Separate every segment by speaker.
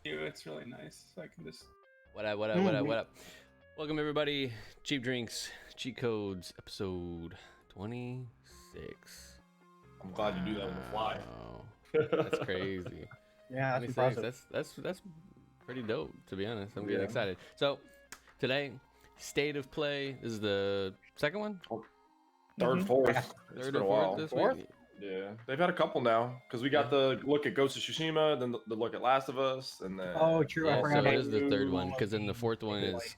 Speaker 1: It's really nice. So I can just.
Speaker 2: What up? Welcome everybody. Cheap Drinks, Cheat Codes, episode 26.
Speaker 3: I'm glad you do that on the fly.
Speaker 2: That's crazy.
Speaker 4: Yeah, that's
Speaker 2: 26.
Speaker 4: impressive.
Speaker 2: That's pretty dope, to be honest. I'm getting excited. So today, state of play. This is the second one.
Speaker 3: Third, fourth.
Speaker 4: Yeah.
Speaker 3: It's been a while.
Speaker 2: this
Speaker 4: Fourth?
Speaker 2: week.
Speaker 3: Yeah, they've had a couple now because we got the look at Ghost of Tsushima, then the look at Last of Us, and then
Speaker 4: Oh, true. I
Speaker 2: Yeah,
Speaker 4: forgot
Speaker 2: so
Speaker 4: about
Speaker 2: it is the third one,
Speaker 4: you.
Speaker 2: because then the fourth one
Speaker 4: Like-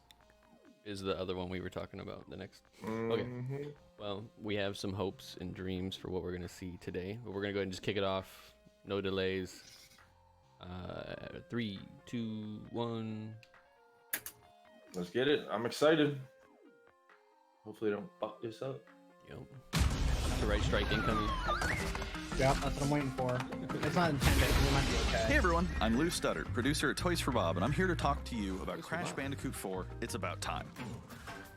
Speaker 2: is the other one we were talking about. The next.
Speaker 3: Mhm.
Speaker 2: Well, we have some hopes and dreams for what we're gonna see today, but we're gonna go ahead and just kick it off. No delays. 3, 2, 1.
Speaker 3: Let's get it. I'm excited. Hopefully, they don't fuck this up.
Speaker 2: Yep. The right strike incoming.
Speaker 4: Yep, that's what I'm waiting for. It's not intended. It might be okay.
Speaker 5: Hey everyone, I'm Lou Studdard, producer at Toys for Bob, and I'm here to talk to you about
Speaker 2: Toys for
Speaker 5: Crash
Speaker 2: Bob.
Speaker 5: Bandicoot 4, It's About Time.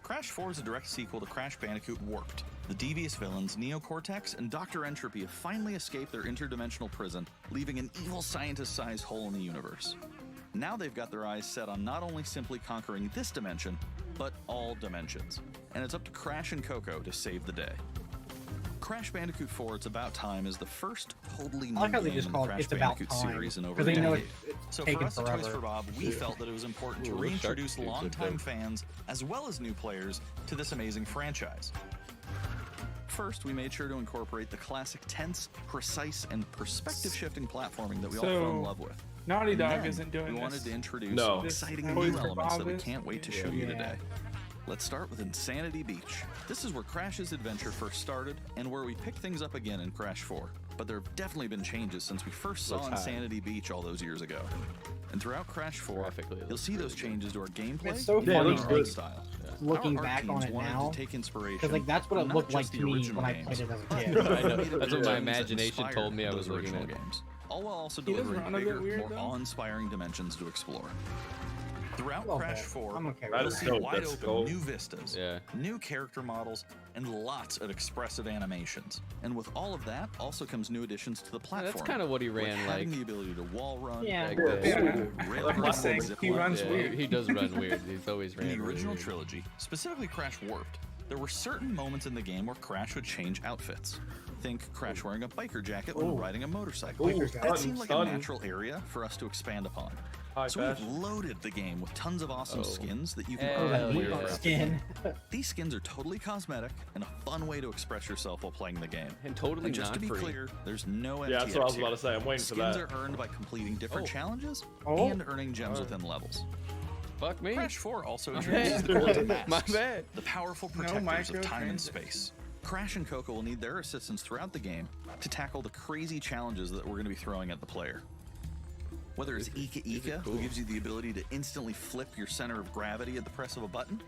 Speaker 5: Crash 4 is a direct sequel to Crash Bandicoot Warped. The devious villains, Neo-Cortex and Dr. Entropy, have finally escaped their interdimensional prison, leaving an evil scientist-sized hole in the universe. Now they've got their eyes set on not only simply conquering this dimension, but all dimensions. And it's up to Crash and Coco to save the day. Crash Bandicoot 4 It's About Time is the first totally new
Speaker 4: I like how they
Speaker 5: game
Speaker 4: just
Speaker 5: in
Speaker 4: call
Speaker 5: the
Speaker 4: it
Speaker 5: Crash
Speaker 4: It's About
Speaker 5: Bandicoot
Speaker 4: Time.
Speaker 5: series in over a
Speaker 4: Because they know
Speaker 5: decade.
Speaker 4: it's
Speaker 5: So for
Speaker 4: taken
Speaker 5: us at Toys
Speaker 4: forever.
Speaker 5: for Bob, we felt that it was important to
Speaker 2: Ooh,
Speaker 5: reintroduce
Speaker 2: shark tooth
Speaker 5: longtime
Speaker 2: with
Speaker 5: fans as well as new players to this amazing franchise. First, we made sure to incorporate the classic tense, precise, and perspective-shifting platforming that we all fell in love with.
Speaker 1: Naughty
Speaker 5: And
Speaker 1: Dog
Speaker 5: then
Speaker 1: isn't doing
Speaker 5: we
Speaker 1: this.
Speaker 5: wanted to introduce
Speaker 3: No.
Speaker 5: some exciting
Speaker 1: This
Speaker 5: new
Speaker 1: Toys for
Speaker 5: elements that we
Speaker 1: Bob
Speaker 5: can't wait to show
Speaker 4: Yeah.
Speaker 5: you today. Let's start with Insanity Beach. This is where Crash's adventure first started, and where we pick things up again in Crash 4. But there have definitely been changes since we first saw
Speaker 2: Looks high.
Speaker 5: Insanity Beach all those years ago. And throughout Crash 4,
Speaker 2: Graphically, it
Speaker 5: you'll
Speaker 2: looks
Speaker 5: see those
Speaker 2: really good.
Speaker 5: changes to our gameplay
Speaker 4: It's so
Speaker 5: and
Speaker 3: Yeah, it
Speaker 4: funny
Speaker 3: looks
Speaker 5: our
Speaker 3: good.
Speaker 5: art style.
Speaker 4: looking
Speaker 5: Our art
Speaker 4: back on
Speaker 5: teams
Speaker 4: it
Speaker 5: wanted
Speaker 4: now.
Speaker 5: to take inspiration
Speaker 4: Because like that's what it
Speaker 5: from
Speaker 4: looked
Speaker 5: not
Speaker 4: like
Speaker 5: just
Speaker 4: to
Speaker 5: the
Speaker 4: me
Speaker 5: original
Speaker 4: when I played
Speaker 5: games,
Speaker 4: it as a
Speaker 5: but
Speaker 4: kid.
Speaker 5: the
Speaker 2: I know.
Speaker 5: animated
Speaker 2: That's what my
Speaker 5: versions that
Speaker 2: imagination
Speaker 5: inspired
Speaker 2: told me I
Speaker 5: those
Speaker 2: was looking
Speaker 5: original
Speaker 2: at.
Speaker 5: games. All while also
Speaker 1: He does
Speaker 5: delivering
Speaker 1: run a bit
Speaker 5: bigger,
Speaker 1: weird,
Speaker 5: more
Speaker 1: though.
Speaker 5: awe-inspiring dimensions to explore. Throughout
Speaker 4: Little
Speaker 5: Crash
Speaker 4: bit.
Speaker 5: 4,
Speaker 4: I'm okay
Speaker 3: That
Speaker 5: you'll
Speaker 3: is
Speaker 4: with
Speaker 5: see
Speaker 3: dope.
Speaker 5: wide
Speaker 3: That's
Speaker 5: open
Speaker 3: dope.
Speaker 5: new vistas,
Speaker 2: Yeah.
Speaker 5: new character models, and lots of expressive animations. And with all of that, also comes new additions to the platform.
Speaker 2: That's kind of what he ran
Speaker 5: having
Speaker 2: like.
Speaker 5: the ability to wall run,
Speaker 4: Yeah.
Speaker 2: Like
Speaker 3: Yeah.
Speaker 2: this.
Speaker 1: Yeah.
Speaker 5: rail
Speaker 1: I'm just saying,
Speaker 5: zip
Speaker 1: he
Speaker 5: line.
Speaker 1: runs
Speaker 2: Yeah,
Speaker 1: weird.
Speaker 2: he does run weird. He's always ran
Speaker 5: In the
Speaker 2: really
Speaker 5: original
Speaker 2: weird.
Speaker 5: trilogy, specifically Crash Warped, there were certain moments in the game where Crash would change outfits. Think Crash wearing a biker jacket when
Speaker 4: Ooh.
Speaker 5: riding a motorcycle.
Speaker 3: Ooh,
Speaker 5: That seemed like a
Speaker 3: stunning.
Speaker 5: natural area for us to expand upon.
Speaker 3: High
Speaker 5: So we've
Speaker 3: fashion.
Speaker 5: loaded the game with tons of awesome
Speaker 2: Oh.
Speaker 5: skins that you can
Speaker 2: Hell
Speaker 4: Oh, that
Speaker 5: earn
Speaker 2: yeah.
Speaker 5: later
Speaker 4: meatball
Speaker 5: on.
Speaker 4: skin.
Speaker 5: These skins are totally cosmetic and a fun way to express yourself while playing the game.
Speaker 2: And totally
Speaker 5: And just
Speaker 2: not
Speaker 5: to be
Speaker 2: free.
Speaker 5: clear, there's no
Speaker 3: Yeah, that's what I was
Speaker 5: MTX
Speaker 3: about to say. I'm waiting for
Speaker 5: Skins
Speaker 3: that.
Speaker 5: are earned by completing different
Speaker 2: Oh.
Speaker 5: challenges
Speaker 4: Oh.
Speaker 5: and earning gems
Speaker 2: Alright.
Speaker 5: within levels.
Speaker 2: Fuck me.
Speaker 5: Crash 4 also
Speaker 2: My
Speaker 5: introduces
Speaker 2: bad.
Speaker 5: the Quantum Masks,
Speaker 2: My bad.
Speaker 5: the powerful
Speaker 1: No
Speaker 5: protectors of time and
Speaker 1: microtransactions.
Speaker 5: space. Crash and Coco will need their assistance throughout the game to tackle the crazy challenges that we're going to be throwing at the player. Whether it's Ika Ika,
Speaker 2: cool.
Speaker 5: who gives you the ability to instantly flip your center of gravity at the press of a button,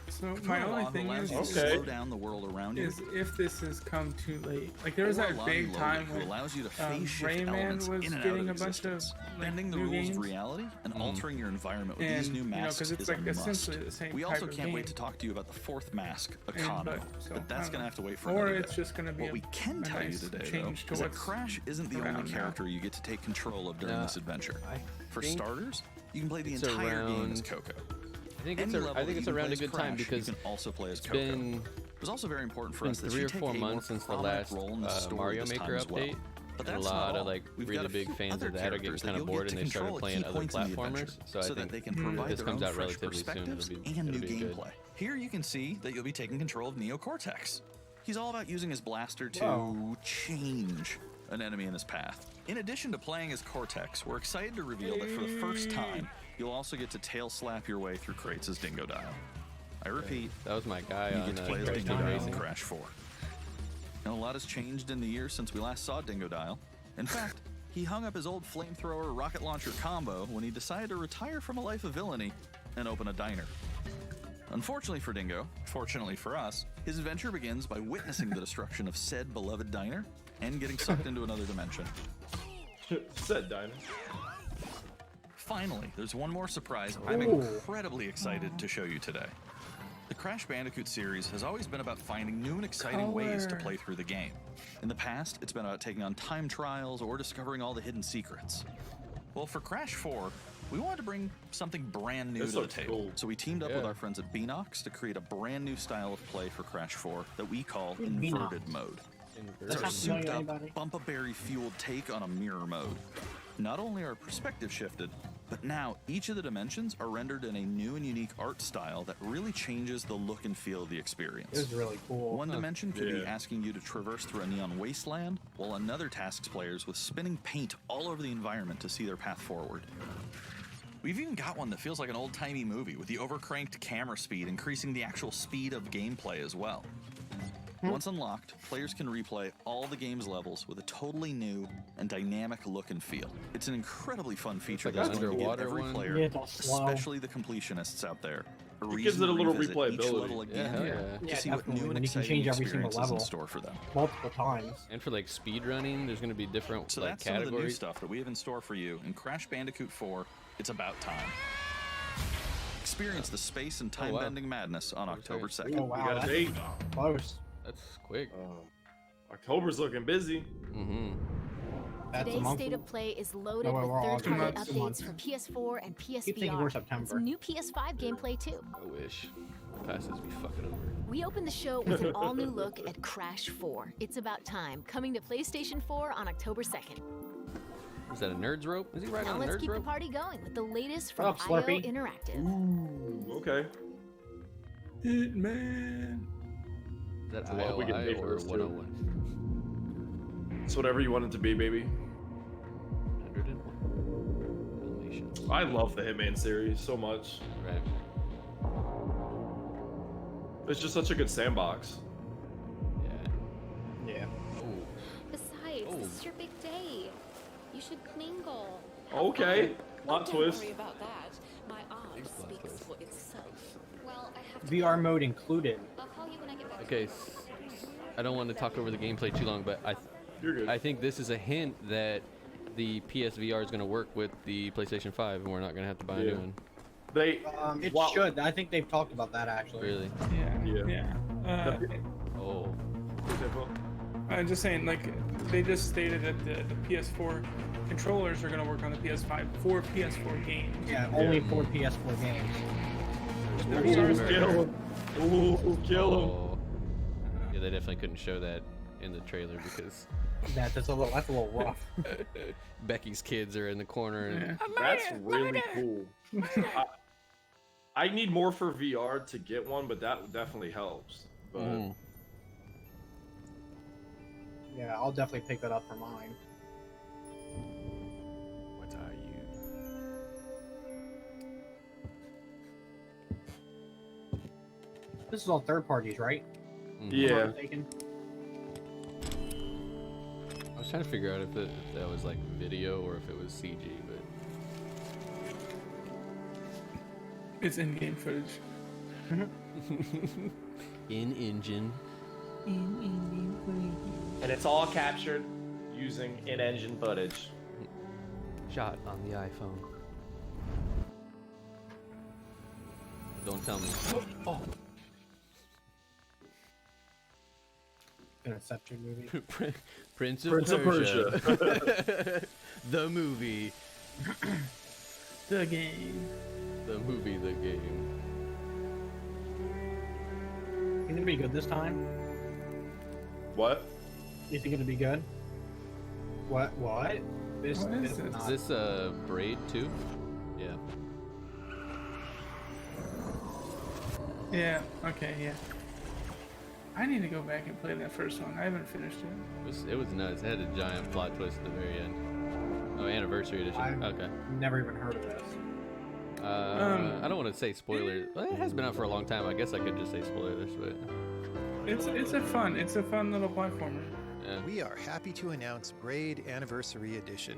Speaker 1: So my only
Speaker 5: Furlong, who
Speaker 1: thing
Speaker 5: allows
Speaker 1: is,
Speaker 5: you to
Speaker 3: Okay.
Speaker 5: slow down the world around you,
Speaker 1: is if this has come too late. Like there was
Speaker 5: or
Speaker 1: that
Speaker 5: Lonnie
Speaker 1: big
Speaker 5: Lodi,
Speaker 1: time
Speaker 5: who
Speaker 1: when
Speaker 5: allows you to phase shift
Speaker 1: Rayman
Speaker 5: elements
Speaker 1: was
Speaker 5: in and out
Speaker 1: getting
Speaker 5: of
Speaker 1: a bunch of
Speaker 5: existence.
Speaker 1: like,
Speaker 5: Bending the
Speaker 1: new
Speaker 5: rules
Speaker 1: games.
Speaker 5: of reality and altering your environment with
Speaker 1: And,
Speaker 5: these new
Speaker 1: you know,
Speaker 5: masks
Speaker 1: 'cause it's
Speaker 5: is
Speaker 1: like
Speaker 5: a must.
Speaker 1: essentially the same
Speaker 5: We also
Speaker 1: type of
Speaker 5: can't wait
Speaker 1: game.
Speaker 5: to talk to you about the fourth mask,
Speaker 1: And,
Speaker 5: Akano,
Speaker 1: so,
Speaker 5: but
Speaker 1: I
Speaker 5: that's
Speaker 1: don't
Speaker 5: going to
Speaker 1: know.
Speaker 5: have to wait for
Speaker 1: Or
Speaker 5: another
Speaker 1: it's
Speaker 5: day.
Speaker 1: just going to be
Speaker 5: What we can
Speaker 1: a
Speaker 5: tell you
Speaker 1: nice
Speaker 5: today, though,
Speaker 1: change to
Speaker 5: is that
Speaker 1: what's
Speaker 5: Crash isn't the
Speaker 1: around
Speaker 5: only
Speaker 1: now.
Speaker 5: character you get to take control of during
Speaker 2: No,
Speaker 5: this adventure.
Speaker 2: I
Speaker 5: For
Speaker 2: think
Speaker 5: starters, you can play the
Speaker 2: it's
Speaker 5: entire game as
Speaker 2: around-
Speaker 5: Coco.
Speaker 2: I think
Speaker 5: Any
Speaker 2: it's
Speaker 5: level
Speaker 2: I think
Speaker 5: that
Speaker 2: it's
Speaker 5: you can
Speaker 2: around
Speaker 5: play
Speaker 2: a
Speaker 5: as
Speaker 2: good time
Speaker 5: Crash,
Speaker 2: because
Speaker 5: you can also play as
Speaker 2: it's
Speaker 5: Coco.
Speaker 2: been
Speaker 5: It was also very important for
Speaker 2: been
Speaker 5: us that
Speaker 2: 3
Speaker 5: she
Speaker 2: or
Speaker 5: take
Speaker 2: 4
Speaker 5: a more
Speaker 2: months since the
Speaker 5: prominent
Speaker 2: last
Speaker 5: role in the story
Speaker 2: Mario
Speaker 5: this time
Speaker 2: Maker
Speaker 5: as well.
Speaker 2: update.
Speaker 5: But
Speaker 2: And a
Speaker 5: that's
Speaker 2: lot
Speaker 5: not
Speaker 2: of
Speaker 5: all.
Speaker 2: like
Speaker 5: We've
Speaker 2: really
Speaker 5: got a
Speaker 2: big
Speaker 5: few
Speaker 2: fans
Speaker 5: other
Speaker 2: of that are
Speaker 5: characters
Speaker 2: getting kind of
Speaker 5: you'll
Speaker 2: bored
Speaker 5: get
Speaker 2: and
Speaker 5: to
Speaker 2: they started
Speaker 5: control at
Speaker 2: playing
Speaker 5: key
Speaker 2: other
Speaker 5: points in the adventure,
Speaker 2: platformers. So I
Speaker 5: so
Speaker 2: think
Speaker 5: that they can provide
Speaker 2: this
Speaker 5: their
Speaker 2: comes
Speaker 5: own
Speaker 2: out
Speaker 5: fresh
Speaker 2: relatively soon.
Speaker 5: perspectives
Speaker 2: It'll
Speaker 5: and new
Speaker 2: be good.
Speaker 5: gameplay. Here you can see that you'll be taking control of Neo-Cortex. He's all about using his blaster to
Speaker 4: Whoa.
Speaker 5: change an enemy in his path. In addition to playing as Cortex, we're excited to reveal that for the first time, you'll also get to tail slap your way through crates as Dingo Dial. I repeat,
Speaker 2: That was my guy
Speaker 5: you
Speaker 2: on
Speaker 5: get to play as
Speaker 2: Crash
Speaker 5: Dingo
Speaker 2: Team
Speaker 5: Dial in
Speaker 2: Racing.
Speaker 5: Crash 4. And a lot has changed in the years since we last saw Dingo Dial. In fact, he hung up his old flamethrower rocket launcher combo when he decided to retire from a life of villainy and open a diner. Unfortunately for Dingo, fortunately for us, his adventure begins by witnessing the destruction of said beloved diner and getting sucked into another dimension.
Speaker 3: Said Diner.
Speaker 5: Finally, there's one more surprise I'm
Speaker 4: Ooh.
Speaker 5: incredibly excited to show you today. The Crash Bandicoot series has always been about finding new and exciting ways to
Speaker 1: Color.
Speaker 5: play through the game. In the past, it's been about taking on time trials or discovering all the hidden secrets. Well, for Crash 4, we wanted to bring something brand new
Speaker 3: This
Speaker 5: to the
Speaker 3: looks
Speaker 5: table.
Speaker 3: cool.
Speaker 5: So we teamed up with
Speaker 2: Yeah.
Speaker 5: our friends at Beanox to create a brand new style of play for Crash 4 that we call
Speaker 4: Who's
Speaker 5: inverted
Speaker 4: Beanox?
Speaker 5: mode.
Speaker 4: That's
Speaker 5: It's
Speaker 4: not
Speaker 5: our
Speaker 4: familiar to
Speaker 5: souped-up,
Speaker 4: anybody.
Speaker 5: bump-a-berry-fueled take on a mirror mode. Not only are perspective shifted, but now each of the dimensions are rendered in a new and unique art style that really changes the look and feel of the experience.
Speaker 4: It was really cool.
Speaker 5: One dimension could be
Speaker 3: Yeah.
Speaker 5: asking you to traverse through a neon wasteland, while another tasks players with spinning paint all over the environment to see their path forward. We've even got one that feels like an old-timey movie, with the overcranked camera speed increasing the actual speed of gameplay as well. Once unlocked, players can replay all the game's levels with a totally new and dynamic look and feel. It's an incredibly fun feature
Speaker 2: like
Speaker 5: that's
Speaker 2: an
Speaker 5: going to give
Speaker 2: underwater
Speaker 5: every
Speaker 2: one.
Speaker 5: player,
Speaker 4: Yeah, it's all slow.
Speaker 5: especially the completionists out there, a
Speaker 3: It
Speaker 5: reason
Speaker 3: gives it a
Speaker 5: to
Speaker 3: little
Speaker 5: revisit each
Speaker 3: replayability.
Speaker 5: level
Speaker 2: Yeah,
Speaker 5: again
Speaker 2: hell yeah.
Speaker 5: to
Speaker 4: Yeah,
Speaker 5: see what
Speaker 4: definitely,
Speaker 5: new and
Speaker 4: when you can
Speaker 5: exciting
Speaker 4: change every single
Speaker 5: experiences in
Speaker 4: level.
Speaker 5: store for them.
Speaker 4: Multiple times.
Speaker 2: And for like speed running, there's going to be different
Speaker 5: So
Speaker 2: like
Speaker 5: that's some of the new
Speaker 2: categories.
Speaker 5: stuff that we have in store for you in Crash Bandicoot 4, It's About Time. Experience the space and
Speaker 2: Oh, wow.
Speaker 5: time-bending madness on October
Speaker 2: Okay.
Speaker 5: 2nd.
Speaker 4: Oh
Speaker 3: We
Speaker 4: wow,
Speaker 3: got a
Speaker 4: that's
Speaker 3: date.
Speaker 4: close.
Speaker 2: That's quick.
Speaker 3: October's looking busy.
Speaker 2: Mm-hmm.
Speaker 4: That's a
Speaker 6: Today's
Speaker 4: month.
Speaker 6: State of Play is loaded
Speaker 4: No, we're all
Speaker 6: with third-party
Speaker 1: August.
Speaker 6: updates for PS4 and
Speaker 4: Keep thinking
Speaker 6: PSVR.
Speaker 4: we're
Speaker 6: And
Speaker 4: September.
Speaker 6: some new PS5 gameplay too.
Speaker 2: I wish. Classes be fucking over.
Speaker 6: We open the show with an all-new look at Crash 4. It's About Time, coming to PlayStation 4 on October 2nd.
Speaker 2: Is that a nerd's rope? Is he riding
Speaker 6: Now
Speaker 2: on a
Speaker 6: let's
Speaker 2: nerd's
Speaker 6: keep the
Speaker 2: rope?
Speaker 6: party going with the latest
Speaker 4: What
Speaker 6: from
Speaker 4: up,
Speaker 6: IO
Speaker 4: Slurpee?
Speaker 6: Interactive.
Speaker 3: Ooh, okay.
Speaker 1: Hitman.
Speaker 2: Is that
Speaker 3: Well, we get
Speaker 2: IOI
Speaker 3: paid for
Speaker 2: or
Speaker 3: this, too.
Speaker 2: 101?
Speaker 3: It's whatever you want it to be, baby.
Speaker 2: 101. Dalmatians.
Speaker 3: I love the Hitman series so much.
Speaker 2: Right.
Speaker 3: It's just such a good sandbox.
Speaker 2: Yeah.
Speaker 4: Yeah.
Speaker 2: Oh.
Speaker 7: Besides,
Speaker 2: Oh.
Speaker 7: this is your big day. You should mingle.
Speaker 3: Okay.
Speaker 7: Oh,
Speaker 3: Plot
Speaker 7: don't
Speaker 3: twist.
Speaker 7: worry about that. My art
Speaker 2: Big plot
Speaker 7: speaks
Speaker 2: twist.
Speaker 7: for itself. Well, I have to
Speaker 4: VR
Speaker 7: go.
Speaker 4: mode included.
Speaker 7: I'll call you when I get back.
Speaker 2: Okay. I don't want to talk over the gameplay too long, but
Speaker 3: You're good.
Speaker 2: I think this is a hint that the PSVR is going to work with the PlayStation 5, and we're not going to have to buy a
Speaker 3: Yeah.
Speaker 2: new one.
Speaker 3: They.
Speaker 4: It
Speaker 3: Wow.
Speaker 4: should. I think they've talked about that actually.
Speaker 2: Really?
Speaker 1: Yeah.
Speaker 3: Yeah.
Speaker 1: Yeah.
Speaker 2: Oh.
Speaker 1: I'm just saying, like, they just stated that the PS4 controllers are going to work on the PS5 for PS4 games.
Speaker 4: Yeah, only for PS4 games.
Speaker 3: Ooh, kill him. Ooh, kill him.
Speaker 2: Oh. Yeah, they definitely couldn't show that in the trailer because
Speaker 4: That's a little rough.
Speaker 2: Becky's kids are in the corner and
Speaker 1: Yeah.
Speaker 3: That's really cool. I need more for VR to get one, but that definitely helps. But
Speaker 2: Mm.
Speaker 4: Yeah, I'll definitely pick that up for mine.
Speaker 2: What are you?
Speaker 4: This is all third parties, right?
Speaker 2: Mhm.
Speaker 3: yeah,
Speaker 4: If I'm not mistaken.
Speaker 2: I was trying to figure out if that was like video or if it was CG, but
Speaker 1: It's in-game footage.
Speaker 2: in engine.
Speaker 8: And it's all captured using in-engine footage.
Speaker 2: Shot on the iPhone. Don't tell me. Oh.
Speaker 4: An Inception movie.
Speaker 2: Prince of
Speaker 3: Prince of
Speaker 2: Persia. The movie.
Speaker 1: The game.
Speaker 2: The movie, the game.
Speaker 4: Think it'll be good this time?
Speaker 3: what?
Speaker 4: You think it'll be good? What? This
Speaker 1: What is
Speaker 4: is
Speaker 1: this?
Speaker 2: Is
Speaker 4: not.
Speaker 2: this Braid 2? Yeah.
Speaker 1: Yeah. Okay. Yeah. I need to go back and play that first one. I haven't finished it.
Speaker 2: It was nuts. It had a giant plot twist at the very end. Oh, anniversary edition.
Speaker 4: I've
Speaker 2: Okay.
Speaker 4: never even heard of this.
Speaker 2: I don't want to say spoilers. Well, it has been out for a long time. I guess I could just say spoilers, but
Speaker 1: It's a fun little platformer.
Speaker 2: yeah.
Speaker 9: We are happy to announce Braid Anniversary Edition.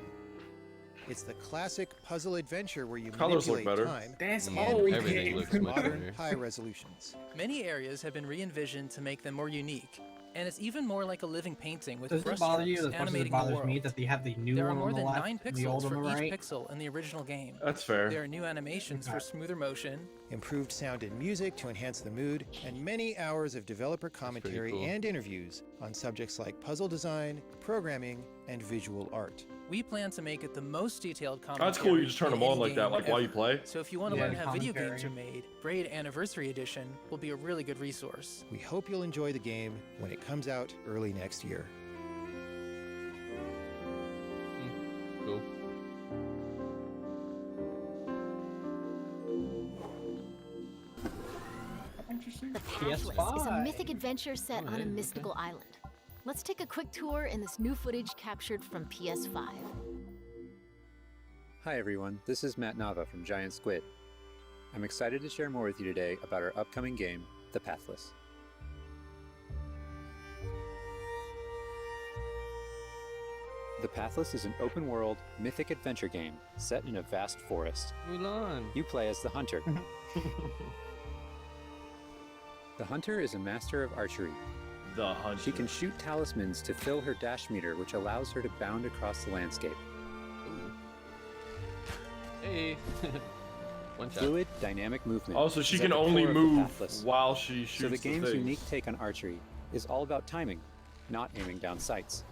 Speaker 9: It's the classic puzzle adventure where you
Speaker 3: Colors look
Speaker 9: manipulate
Speaker 3: better.
Speaker 9: time
Speaker 1: That's
Speaker 9: and
Speaker 1: all we
Speaker 2: Everything
Speaker 1: gave.
Speaker 2: looks much
Speaker 9: modern
Speaker 2: better.
Speaker 9: high resolutions.
Speaker 10: Many areas have been re-envisioned to make them more unique, and it's even more like a living painting with
Speaker 4: Does
Speaker 10: brush
Speaker 4: it bother you
Speaker 10: strokes
Speaker 4: as much as it
Speaker 10: animating the
Speaker 4: bothers
Speaker 10: world.
Speaker 4: me that they have the new
Speaker 10: There are
Speaker 4: one
Speaker 10: more
Speaker 4: on the
Speaker 10: than
Speaker 4: left
Speaker 10: 9
Speaker 4: and the old
Speaker 10: pixels
Speaker 4: on
Speaker 10: for
Speaker 4: the
Speaker 10: each
Speaker 4: right?
Speaker 10: pixel in the original game.
Speaker 3: That's fair.
Speaker 10: There are new animations for smoother motion,
Speaker 9: Improved sound and music to enhance the mood, and many hours of developer commentary
Speaker 2: cool.
Speaker 9: and interviews on subjects like puzzle design, programming, and visual art.
Speaker 10: We plan to make it the most detailed
Speaker 3: Oh,
Speaker 10: commentary.
Speaker 3: that's cool. You just turn
Speaker 10: in
Speaker 3: them on
Speaker 10: any
Speaker 3: like that,
Speaker 10: game
Speaker 3: like while
Speaker 10: ever.
Speaker 3: you play.
Speaker 10: So if you want to
Speaker 4: Yeah,
Speaker 10: learn how video games
Speaker 4: commentary.
Speaker 10: are made, Braid Anniversary Edition will be a really good resource.
Speaker 9: We hope you'll enjoy the game when it comes out early next year.
Speaker 2: Cool.
Speaker 1: Interesting.
Speaker 6: The Pathless is a
Speaker 4: PS5.
Speaker 6: mythic adventure set on a mystical island. Let's take a quick tour in this new footage captured from PS5.
Speaker 11: Hi everyone, this is Matt Nava from Giant Squid. I'm excited to share more with you today about our upcoming game, The Pathless. The Pathless is an open-world, mythic adventure game set in a vast forest.
Speaker 2: Mulan.
Speaker 11: You play as the Hunter. The Hunter is a master of archery.
Speaker 3: The Hunter.
Speaker 11: She can shoot talismans to fill her dash meter, which allows her to bound across the landscape.
Speaker 2: Hey. One shot.
Speaker 11: Fluid, dynamic movement.
Speaker 3: Oh, so she
Speaker 11: is at
Speaker 3: can
Speaker 11: the
Speaker 3: only
Speaker 11: core of the
Speaker 3: move
Speaker 11: Pathless.
Speaker 3: while she shoots
Speaker 11: So the game's
Speaker 3: things.
Speaker 11: unique take on archery is all about timing, not aiming down sights.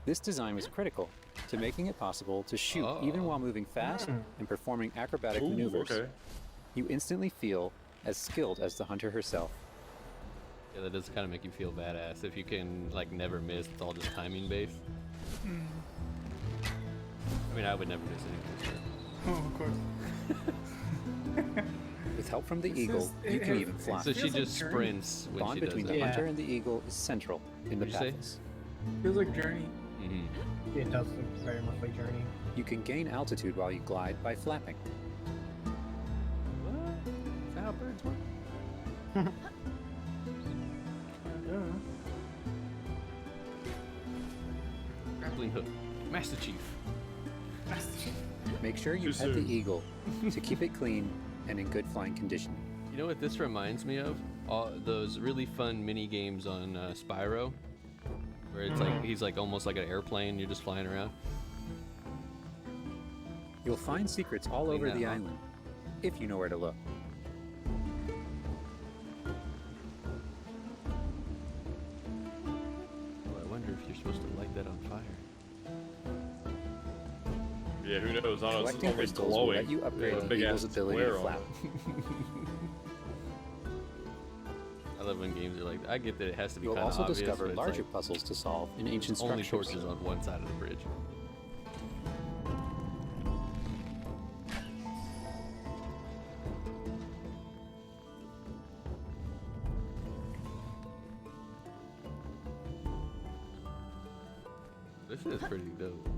Speaker 11: This design was critical to making it possible to shoot even while moving fast and performing acrobatic
Speaker 3: Ooh,
Speaker 11: maneuvers.
Speaker 3: okay.
Speaker 11: You instantly feel as skilled as the hunter herself.
Speaker 2: Yeah, that does kind of make you feel badass if you can like never miss. It's all just timing based. I mean, I would never miss anything.
Speaker 1: Oh, of course.
Speaker 11: With help from the
Speaker 1: This
Speaker 11: eagle,
Speaker 1: is-
Speaker 11: you
Speaker 1: it-
Speaker 11: can
Speaker 1: it-
Speaker 11: even fly.
Speaker 2: So she
Speaker 1: feels like
Speaker 2: just
Speaker 1: Journey.
Speaker 2: sprints when
Speaker 11: Bond
Speaker 2: she does
Speaker 11: between
Speaker 2: that.
Speaker 11: the
Speaker 4: Yeah.
Speaker 11: hunter and the eagle is central in the
Speaker 2: What'd you say?
Speaker 11: Pathless.
Speaker 1: Feels like Journey.
Speaker 2: Mm-hmm.
Speaker 4: It does look very much like Journey.
Speaker 11: You can gain altitude while you glide by flapping.
Speaker 2: What? Is that how birds work? Grappling hook. Master Chief.
Speaker 11: Make sure you
Speaker 3: Too
Speaker 11: pet the
Speaker 3: soon.
Speaker 11: eagle to keep it clean and in good flying condition.
Speaker 2: You know what this reminds me of? All those really fun mini games on Spyro, where it's like he's like almost like an airplane. You're just flying around.
Speaker 11: You'll find secrets all
Speaker 2: Clean
Speaker 11: over
Speaker 2: that
Speaker 11: the
Speaker 2: up.
Speaker 11: island, if you know where to look.
Speaker 2: Oh, I wonder if you're supposed to light that on fire.
Speaker 3: Yeah, who knows? I don't know. It's
Speaker 11: Collecting
Speaker 3: only
Speaker 11: crystals will
Speaker 3: glowing.
Speaker 11: let you upgrade
Speaker 3: Yeah,
Speaker 11: the
Speaker 3: big
Speaker 11: eagle's
Speaker 3: ass
Speaker 11: ability to
Speaker 3: square on
Speaker 11: flap.
Speaker 3: it.
Speaker 2: I love when games are like that. I get that it has to be
Speaker 11: You'll
Speaker 2: kind of
Speaker 11: also
Speaker 2: obvious,
Speaker 11: discover
Speaker 2: but it's
Speaker 11: larger
Speaker 2: like,
Speaker 11: puzzles to solve in ancient
Speaker 2: only
Speaker 11: structures.
Speaker 2: torches on one side of the bridge. This is pretty dope.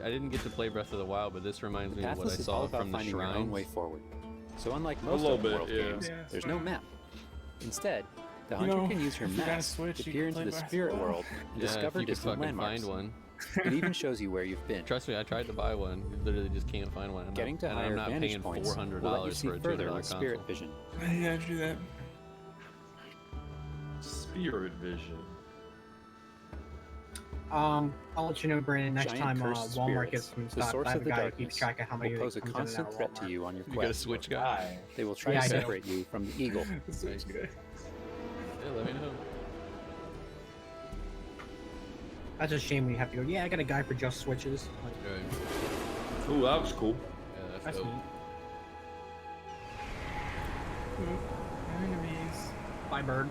Speaker 2: I didn't get to play Breath of the Wild, but this reminds me of what I
Speaker 11: Pathless is all
Speaker 2: saw
Speaker 11: about
Speaker 2: from the
Speaker 11: finding your own
Speaker 2: shrines.
Speaker 11: way forward. So unlike most
Speaker 3: little
Speaker 11: open world
Speaker 3: bit, yeah.
Speaker 11: games,
Speaker 1: Yeah,
Speaker 11: there's
Speaker 1: that's
Speaker 11: no
Speaker 1: right.
Speaker 11: map. Instead, the
Speaker 1: You
Speaker 11: hunter
Speaker 1: know,
Speaker 11: can use her
Speaker 1: if you got a
Speaker 11: mask
Speaker 1: Switch,
Speaker 11: to
Speaker 1: you
Speaker 11: peer
Speaker 1: can
Speaker 11: into
Speaker 1: play
Speaker 11: the
Speaker 1: Breath of
Speaker 11: spirit
Speaker 1: the Wild.
Speaker 11: world and
Speaker 2: Yeah,
Speaker 11: discover
Speaker 2: if you could
Speaker 11: distant
Speaker 2: fucking
Speaker 11: landmarks.
Speaker 2: find one.
Speaker 11: It even shows you where you've been.
Speaker 2: Trust me, I tried to buy one. Literally just can't find one.
Speaker 11: Getting to
Speaker 2: and
Speaker 11: higher
Speaker 2: I'm not
Speaker 11: vantage
Speaker 2: paying
Speaker 11: points
Speaker 2: $400
Speaker 11: will let you see
Speaker 2: for a
Speaker 11: further
Speaker 2: $200
Speaker 11: with spirit
Speaker 2: console.
Speaker 11: vision.
Speaker 1: Yeah, do that.
Speaker 3: Spirit vision.
Speaker 4: I'll let you know, Brandon, next
Speaker 11: Giant
Speaker 4: time
Speaker 11: cursed
Speaker 4: Walmart
Speaker 11: spirits,
Speaker 4: gets some
Speaker 11: the
Speaker 4: stuff.
Speaker 11: source
Speaker 4: I have
Speaker 11: of
Speaker 4: a
Speaker 11: the
Speaker 4: guy who
Speaker 11: darkness,
Speaker 4: keeps track of how many
Speaker 11: will pose a
Speaker 4: comes in and
Speaker 11: constant
Speaker 4: out of
Speaker 11: threat to
Speaker 4: Walmart.
Speaker 11: you on your
Speaker 2: You got a
Speaker 11: quest.
Speaker 2: Switch guy?
Speaker 8: Hi.
Speaker 11: They will try
Speaker 4: Yeah,
Speaker 11: to
Speaker 4: I do.
Speaker 11: separate you from the eagle.
Speaker 1: Switch guy.
Speaker 2: Yeah, let me know.
Speaker 4: That's a shame when you have to go, yeah, I got a guy for just Switches. Like,
Speaker 2: Right.
Speaker 3: Ooh, that was cool.
Speaker 2: Yeah, that's
Speaker 4: that's
Speaker 2: dope.
Speaker 4: neat.
Speaker 1: Enemies.
Speaker 4: Bye, bird.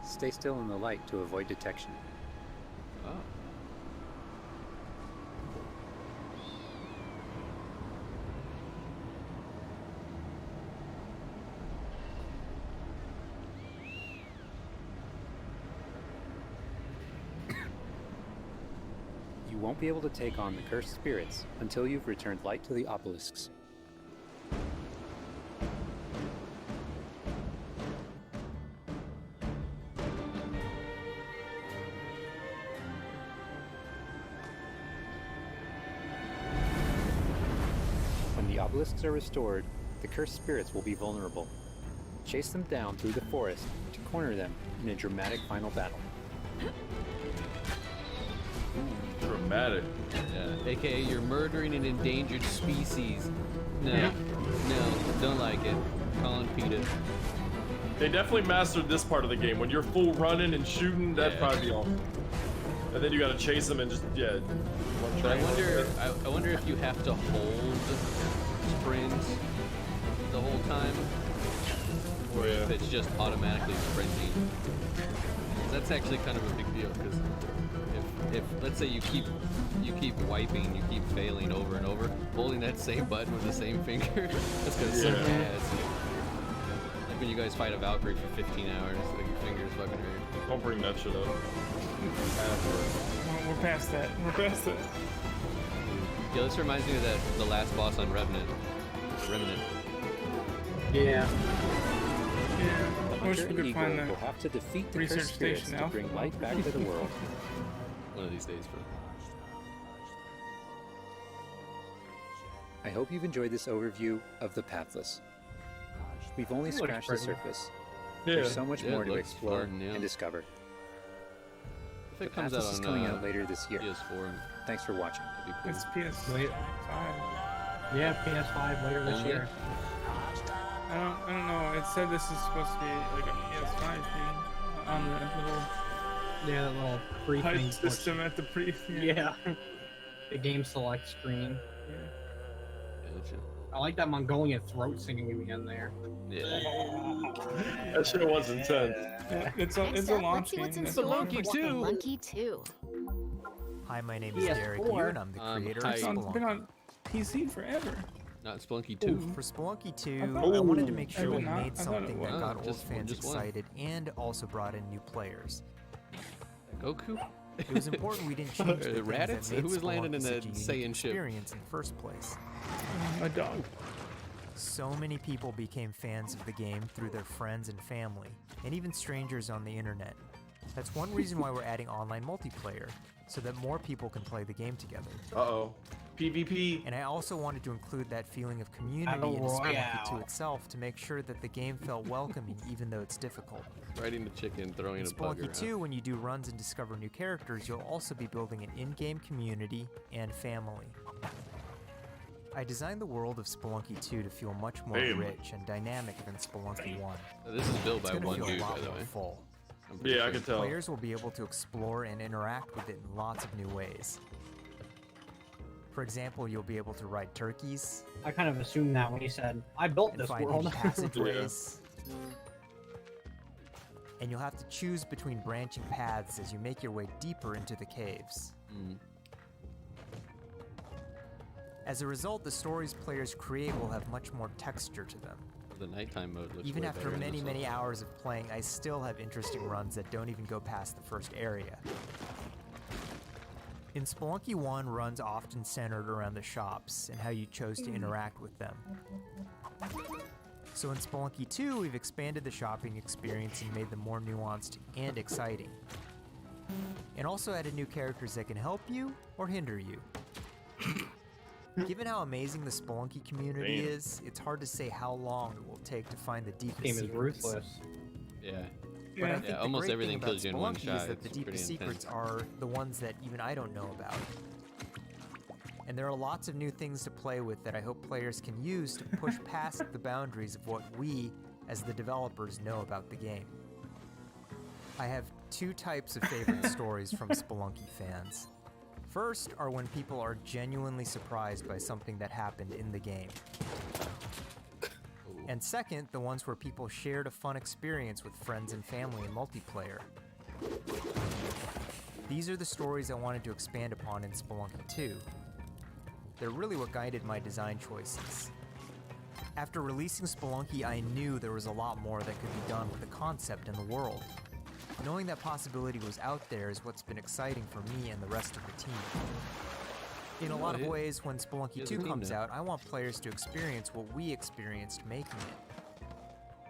Speaker 11: Stay still in the light to avoid detection.
Speaker 2: Oh.
Speaker 11: You won't be able to take on the cursed spirits until you've returned light to the obelisks. When the obelisks are restored, the cursed spirits will be vulnerable. Chase them down through the forest to corner them in a dramatic final battle.
Speaker 3: Dramatic.
Speaker 2: Yeah. AKA, you're murdering an endangered species. No.
Speaker 1: Yeah.
Speaker 2: No. Don't like it. Colin Pete it.
Speaker 3: They definitely mastered this part of the game. When you're full running and shooting, that'd probably be awful. And then you gotta chase them and just
Speaker 2: But I wonder if you have to hold sprints the whole time, or if it's just automatically sprinting. That's actually kind of a big deal, because if let's say you keep wiping, you keep failing over and over, holding that same button with the same finger, that's gonna suck ass. Like when you guys fight a Valkyrie for 15 hours, like your fingers fucking hurt.
Speaker 3: Don't bring that shit up.
Speaker 1: We're past that. We're past that.
Speaker 2: Yeah, this reminds me of the last boss on Remnant.
Speaker 4: Yeah.
Speaker 1: I wish we could find
Speaker 11: will have to defeat the
Speaker 1: research
Speaker 11: cursed spirits
Speaker 1: station
Speaker 11: to
Speaker 1: now.
Speaker 11: bring light back to the world.
Speaker 2: One of these days, bro.
Speaker 11: I hope you've enjoyed this overview of the Pathless. We've only scratched the surface. There's so much more to explore and discover.
Speaker 2: If it
Speaker 11: the
Speaker 2: comes
Speaker 11: Pathless
Speaker 2: out
Speaker 11: is
Speaker 2: on
Speaker 11: coming out later this year.
Speaker 2: PS4.
Speaker 11: Thanks for watching.
Speaker 2: Cool.
Speaker 1: It's PS5.
Speaker 4: Yeah, PS5 later this year.
Speaker 1: I don't know. It said this is supposed to be like a PS5 thing on the little
Speaker 4: Yeah, that little pre
Speaker 1: HUD
Speaker 4: thing
Speaker 1: system at the pre.
Speaker 4: Yeah. The game select screen.
Speaker 2: Gotcha.
Speaker 4: I like that Mongolian throat singing in the end there.
Speaker 2: Yeah.
Speaker 3: That shit was intense.
Speaker 1: Yeah, it's a
Speaker 6: Let's
Speaker 1: launch
Speaker 6: see what's
Speaker 1: game.
Speaker 6: in store for Spelunky 2.
Speaker 12: Hi, my name is Derek Yu, and I'm the creator of
Speaker 1: It's
Speaker 12: Spelunky.
Speaker 1: been on PC forever.
Speaker 2: Not Spelunky 2.
Speaker 12: For Spelunky 2,
Speaker 1: I
Speaker 12: I wanted to make sure we
Speaker 1: thought
Speaker 12: made
Speaker 1: it
Speaker 12: something
Speaker 1: was.
Speaker 12: that got old
Speaker 2: Just
Speaker 12: fans
Speaker 2: one.
Speaker 12: excited and also brought in new players.
Speaker 2: Goku?
Speaker 12: It was important we didn't change the things
Speaker 2: Raditz?
Speaker 12: that made
Speaker 2: Who was landing in
Speaker 12: Spelunky
Speaker 2: the
Speaker 12: such a
Speaker 2: Saiyan
Speaker 12: unique
Speaker 2: ship?
Speaker 12: experience in the first place.
Speaker 1: My dog.
Speaker 12: So many people became fans of the game through their friends and family, and even strangers on the internet. That's one reason why we're adding online multiplayer, so that more people can play the game together.
Speaker 3: Uh-oh. PvP.
Speaker 12: And I also wanted to include that feeling of community
Speaker 4: Battle
Speaker 12: in Spelunky
Speaker 4: Royale.
Speaker 12: 2 itself to make sure that the game felt welcoming even though it's difficult.
Speaker 2: Riding the chicken, throwing
Speaker 12: In
Speaker 2: a bugger.
Speaker 12: Spelunky 2, when you do runs and discover new characters, you'll also be building an in-game community and family. I designed the world of Spelunky 2 to feel much more rich and dynamic than Spelunky 1.
Speaker 2: This is built by
Speaker 12: It's gonna
Speaker 2: one
Speaker 12: feel
Speaker 2: dude,
Speaker 12: a lot
Speaker 2: by the
Speaker 12: more
Speaker 2: way.
Speaker 12: full.
Speaker 3: Yeah, I can tell.
Speaker 12: Players will be able to explore and interact with it in lots of new ways. For example, you'll be able to ride turkeys.
Speaker 4: I kind of assumed that when you said, I built
Speaker 12: And
Speaker 4: this
Speaker 12: find
Speaker 4: world.
Speaker 12: hidden passageways. And you'll have to choose between branching paths as you make your way deeper into the caves. As a result, the stories players create will have much more texture to them.
Speaker 2: The nighttime mode looks
Speaker 12: Even
Speaker 2: way
Speaker 12: after
Speaker 2: better in
Speaker 12: many,
Speaker 2: this
Speaker 12: many
Speaker 2: one.
Speaker 12: hours of playing, I still have interesting runs that don't even go past the first area. In Spelunky 1, runs often centered around the shops and how you chose to interact with them. So in Spelunky 2, we've expanded the shopping experience and made them more nuanced and exciting. And also added new characters that can help you or hinder you. Given how amazing the Spelunky community is, it's hard to say how long it will take to find the deepest
Speaker 4: Game is
Speaker 12: secrets.
Speaker 4: ruthless.
Speaker 2: Yeah.
Speaker 12: But I think the
Speaker 2: almost
Speaker 12: great
Speaker 2: everything
Speaker 12: thing about
Speaker 2: kills you in one
Speaker 12: Spelunky
Speaker 2: shot.
Speaker 12: is that the
Speaker 2: It's
Speaker 12: deepest
Speaker 2: pretty
Speaker 12: secrets
Speaker 2: intense.
Speaker 12: are the ones that even I don't know about. And there are lots of new things to play with that I hope players can use to push past the boundaries of what we, as the developers, know about the game. I have two types of favorite stories from Spelunky fans. First are when people are genuinely surprised by something that happened in the game. And second, the ones where people shared a fun experience with friends and family in multiplayer. These are the stories I wanted to expand upon in Spelunky 2. They're really what guided my design choices. After releasing Spelunky, I knew there was a lot more that could be done with the concept and the world. Knowing that possibility was out there is what's been exciting for me and the rest of the team. In a lot of ways, when Spelunky 2 comes out, I want players to experience what we experienced making it.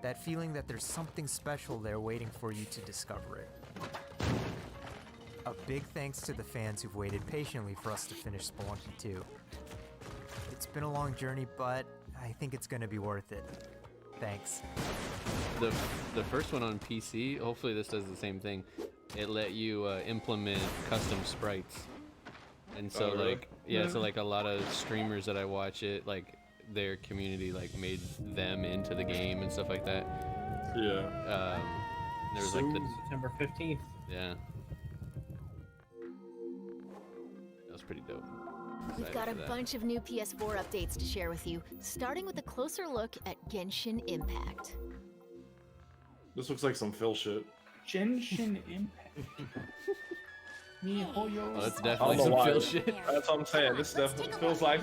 Speaker 12: That feeling that there's something special there waiting for you to discover it. A big thanks to the fans who've waited patiently for us to finish Spelunky 2. It's been a long journey, but I think it's gonna be worth it. Thanks.
Speaker 2: The first one on PC, hopefully this does the same thing. It let you implement custom sprites. And so
Speaker 3: Oh, really?
Speaker 2: like, yeah, so like a lot of streamers that I watch it, like their community like made them into the game and stuff like that.
Speaker 3: Yeah.
Speaker 2: There was like the
Speaker 4: September 15th.
Speaker 2: yeah. That was pretty dope.
Speaker 6: We've
Speaker 2: Excited
Speaker 6: got a
Speaker 2: for that.
Speaker 6: bunch of new PS4 updates to share with you, starting with a closer look at Genshin Impact.
Speaker 3: This looks like some Phil shit.
Speaker 1: Genshin Impact.
Speaker 2: Oh, that's
Speaker 3: I
Speaker 2: definitely
Speaker 3: don't know
Speaker 2: some
Speaker 3: why.
Speaker 2: Phil shit.
Speaker 3: That's what I'm saying. This definitely feels like,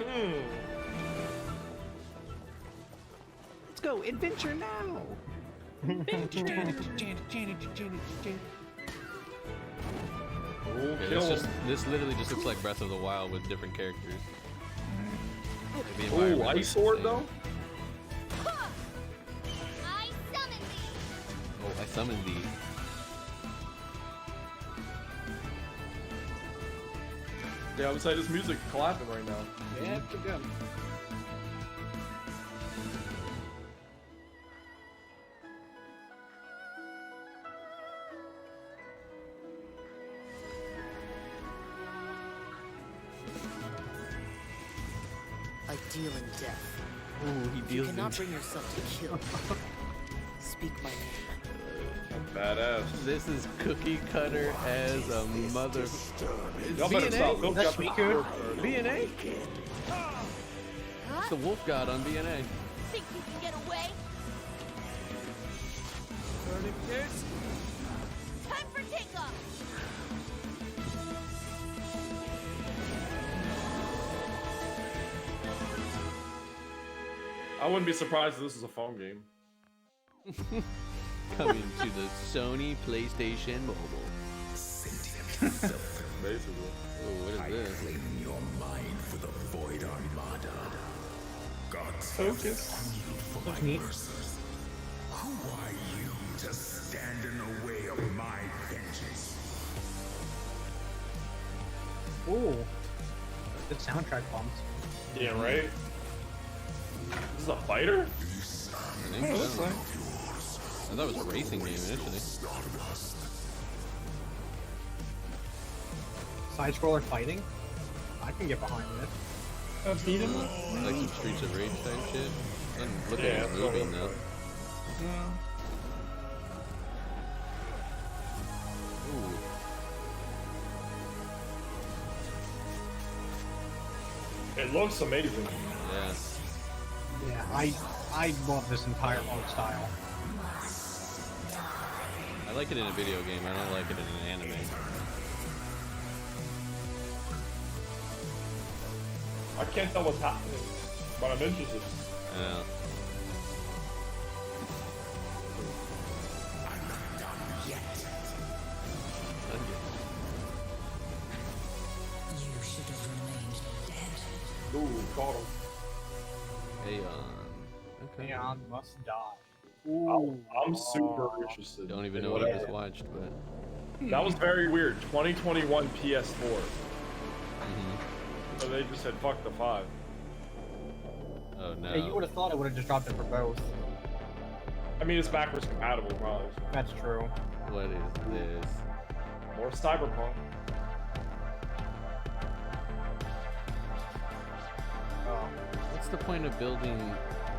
Speaker 4: Let's go, adventure now!
Speaker 2: This literally just looks like Breath of the Wild with different characters. The
Speaker 3: Oh,
Speaker 2: environment
Speaker 3: Ice
Speaker 2: looks
Speaker 3: Sword
Speaker 2: the
Speaker 3: though?
Speaker 2: Oh, I summoned thee.
Speaker 3: Yeah, I would say this music clapping right now.
Speaker 4: Yeah, it's good.
Speaker 13: I deal in death.
Speaker 2: Ooh, he
Speaker 13: If
Speaker 2: deals
Speaker 13: you
Speaker 2: in
Speaker 13: cannot bring yourself to kill, speak my name.
Speaker 3: Badass.
Speaker 2: This is cookie cutter as a mother.
Speaker 3: Y'all better stop. Phil
Speaker 4: That's
Speaker 3: got the
Speaker 4: Miku.
Speaker 2: BNA? It's the wolf god on BNA.
Speaker 6: Think you can get away? Time for takeoff!
Speaker 3: I wouldn't be surprised if this is a phone game.
Speaker 2: Coming to the Sony PlayStation Mobile.
Speaker 3: Basically.
Speaker 2: Oh, what is this?
Speaker 14: Your mind for the Void Armada. God's
Speaker 1: Focus.
Speaker 14: versus. Who are you to stand in the way of my vengeance?
Speaker 4: Ooh. The soundtrack bumps.
Speaker 3: Yeah, right? This is a fighter?
Speaker 2: I think so. I thought it was a racing game initially.
Speaker 4: Side scroller fighting? I can get behind this.
Speaker 1: Beat him?
Speaker 2: Like some Streets of Rage type shit. Doesn't look like
Speaker 3: Yeah,
Speaker 2: it's moving though. Ooh.
Speaker 3: It looks amazing.
Speaker 2: Yeah.
Speaker 4: Yeah, I love this entire art style.
Speaker 2: I like it in a video game, I don't like it in an anime.
Speaker 3: I can't tell what's happening, but I'm interested.
Speaker 2: Yeah.
Speaker 13: You should have remained dead.
Speaker 3: Ooh, caught him.
Speaker 2: Aeon. Okay.
Speaker 4: Leon must die. Ooh.
Speaker 3: I'm super interested.
Speaker 2: Don't even
Speaker 3: in
Speaker 2: know what I
Speaker 3: that
Speaker 2: just watched, but
Speaker 3: That was very weird. 2021 PS4.
Speaker 2: Mm-hmm.
Speaker 3: So they just said fuck the 5.
Speaker 2: Oh no.
Speaker 4: Hey, you would have thought it would have just dropped it for both.
Speaker 3: I mean, it's backwards compatible, probably.
Speaker 4: That's true.
Speaker 2: What is this?
Speaker 3: More Cyberpunk.
Speaker 4: Oh.
Speaker 2: What's the point of building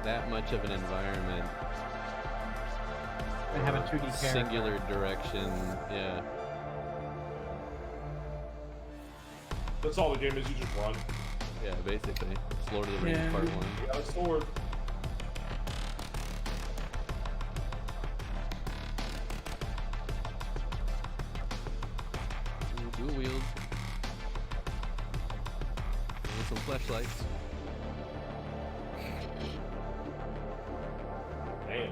Speaker 2: that much of an environment?
Speaker 4: And have a 2D character.
Speaker 2: Singular direction, yeah.
Speaker 3: That's all the game is, you just run.
Speaker 2: Yeah, basically. It's Lord of the Rings Part 1.
Speaker 3: You got a sword.
Speaker 2: Dual wield. And some flashlights.
Speaker 3: Damn.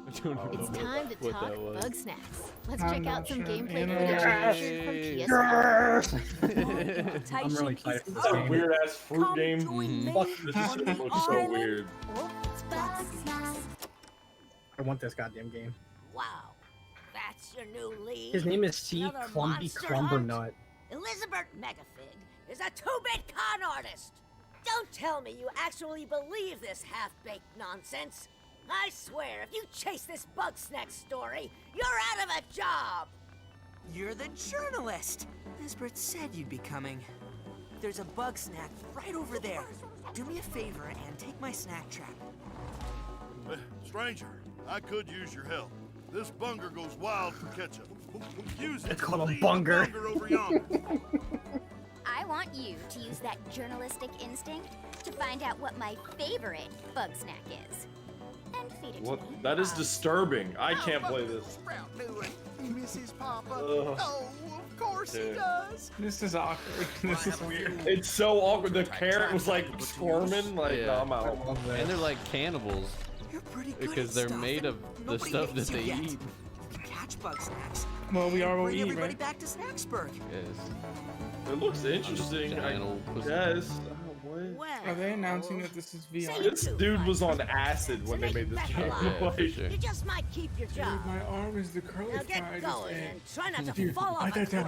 Speaker 6: It's time to talk bug snacks. Let's
Speaker 1: I'm
Speaker 6: check
Speaker 1: not
Speaker 6: out some
Speaker 1: sure.
Speaker 6: gameplay
Speaker 1: Yes.
Speaker 6: footage captured from PS5.
Speaker 4: I'm really excited for this
Speaker 3: It's a
Speaker 4: game.
Speaker 3: weird ass fruit game. Fuck, this shit looks so weird.
Speaker 4: I want this goddamn game.
Speaker 13: Wow, that's your new lead.
Speaker 4: His name is C.
Speaker 13: Another
Speaker 4: Clumpy
Speaker 13: monster
Speaker 4: Clumbernut.
Speaker 13: hunt? Elizabeth Megafig
Speaker 15: is a two-bit con artist. Don't tell me you actually believe this half-baked nonsense. I swear, if you chase this bug snack story, you're out of a job.
Speaker 13: You're the journalist. Nesbert said you'd be coming. There's a bug snack right over there. Do me a favor and take my snack trap.
Speaker 16: Stranger, I could use your help. This bunger goes wild for ketchup. Use it.
Speaker 4: It's called a bunger.
Speaker 16: Over yonder.
Speaker 17: I want you to use that journalistic instinct to find out what my favorite bug snack is. And feed it to
Speaker 3: What?
Speaker 17: me.
Speaker 3: That is disturbing. I can't play this.
Speaker 13: He misses Papa.
Speaker 3: Ugh.
Speaker 13: Oh, of course he does.
Speaker 1: This is awkward. This is weird.
Speaker 3: It's so awkward. The carrot was like squirming. Like, no, I'm out.
Speaker 2: And they're like cannibals.
Speaker 13: You're pretty good
Speaker 2: Because
Speaker 13: at
Speaker 2: they're
Speaker 13: stuff,
Speaker 2: made
Speaker 13: and
Speaker 2: of the
Speaker 13: nobody
Speaker 2: stuff that
Speaker 13: hates you
Speaker 2: they
Speaker 13: yet.
Speaker 2: eat.
Speaker 13: You can catch bug snacks.
Speaker 1: Well, we are what
Speaker 13: Bring
Speaker 1: we eat,
Speaker 13: everybody
Speaker 1: right?
Speaker 13: back to Snacksburg.
Speaker 2: Yes.
Speaker 3: It looks interesting. I guess.
Speaker 1: Are they announcing that this is VR?
Speaker 3: This dude was on acid when they made this game. Like,
Speaker 15: You just might keep your
Speaker 1: Dude,
Speaker 15: job.
Speaker 1: my arm is the curly
Speaker 15: Now get
Speaker 1: fried.
Speaker 15: going and try not to
Speaker 1: Dude,
Speaker 15: fall off
Speaker 1: write
Speaker 15: a
Speaker 1: that
Speaker 15: cliff.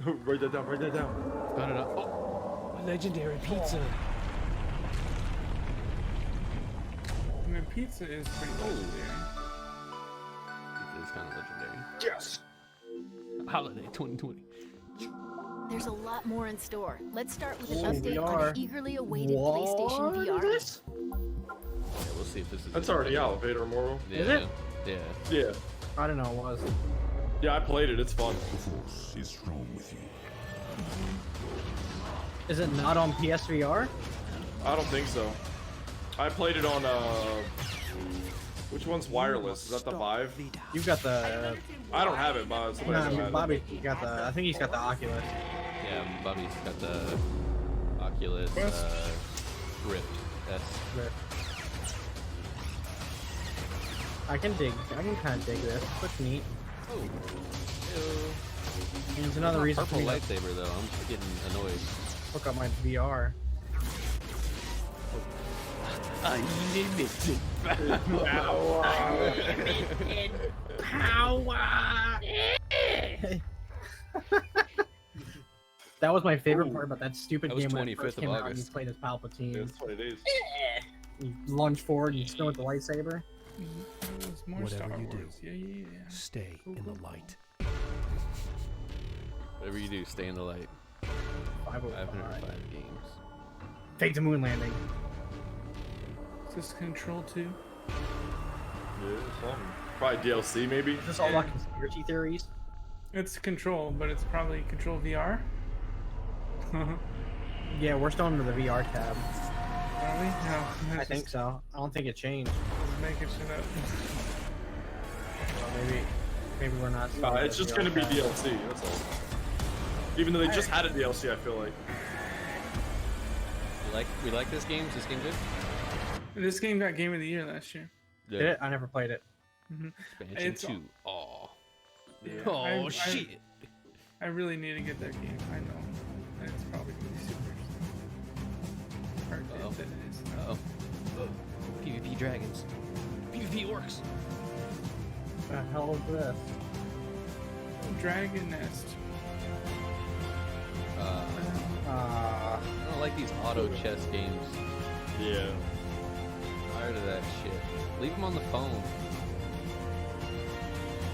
Speaker 1: down.
Speaker 3: Write that down. Write that down.
Speaker 2: Got it up.
Speaker 8: Legendary pizza.
Speaker 1: I mean, pizza is pretty legendary.
Speaker 2: It's kind of legendary.
Speaker 3: Yes.
Speaker 2: Holiday 2020.
Speaker 6: There's a lot more in store. Let's start with an
Speaker 4: Oh,
Speaker 6: update on
Speaker 4: VR.
Speaker 6: the eagerly awaited PlayStation VR.
Speaker 2: Yeah, we'll see if this is.
Speaker 3: That's already out, Vader Immortal.
Speaker 2: Yeah.
Speaker 4: Is it?
Speaker 2: Yeah.
Speaker 3: Yeah.
Speaker 4: I don't know what it was.
Speaker 3: Yeah, I played it. It's fun.
Speaker 14: The Force is strong with you.
Speaker 4: Is it not on PSVR?
Speaker 3: I don't think so. I played it on which one's wireless? Is that the Vive?
Speaker 4: You've got the.
Speaker 3: I don't have it, but somebody else had it.
Speaker 4: Bobby got the. I think he's got the Oculus.
Speaker 2: Yeah, Bobby's got the Oculus Rift S.
Speaker 4: I can kind of dig this. Looks neat.
Speaker 2: Oh.
Speaker 4: And it's another reason for
Speaker 2: Purple
Speaker 4: me to
Speaker 2: lightsaber though. I'm just getting annoyed.
Speaker 4: hook up my VR.
Speaker 8: Unlimited
Speaker 4: Power. That was my favorite part about that stupid
Speaker 2: That was
Speaker 4: game when it
Speaker 2: 25th
Speaker 4: first
Speaker 2: of
Speaker 4: came out and you
Speaker 2: August.
Speaker 4: played as Palpatine.
Speaker 3: Yeah, that's what it is.
Speaker 4: You lunge forward and you spin with the lightsaber.
Speaker 1: It's more
Speaker 18: Whatever
Speaker 1: Star
Speaker 18: you do,
Speaker 1: Wars. Yeah.
Speaker 18: stay in the light.
Speaker 2: Whatever you do, stay in the light. 505 games.
Speaker 4: Fake the moon landing.
Speaker 1: Is this Control 2?
Speaker 3: Yeah, something. Probably DLC, maybe.
Speaker 4: Is this all about conspiracy theories?
Speaker 1: It's Control, but it's probably Control VR.
Speaker 4: Yeah, we're still under the VR tab.
Speaker 1: Are we? No.
Speaker 4: I think so. I don't think it changed.
Speaker 1: Just making shit up.
Speaker 4: Well, maybe we're not. still under
Speaker 3: It's
Speaker 4: the
Speaker 3: just
Speaker 4: VR
Speaker 3: gonna be
Speaker 4: tab.
Speaker 3: DLC. That's all. Even though they just had a DLC, I feel like.
Speaker 2: We like this game? Is this game good?
Speaker 1: This game got Game of the Year last year.
Speaker 4: Did it? I never played it.
Speaker 2: Expansion
Speaker 1: It's
Speaker 2: 2. Aw.
Speaker 1: Yeah,
Speaker 2: Oh, shit.
Speaker 1: I really need to get that game. I know. And it's probably gonna be super interesting. Or that it is.
Speaker 2: Uh-oh. PvP dragons. PvP orcs.
Speaker 4: The hell is this?
Speaker 1: Dragon Nest.
Speaker 2: I don't like these auto chess games.
Speaker 3: Yeah.
Speaker 2: Tired of that shit. Leave them on the phone.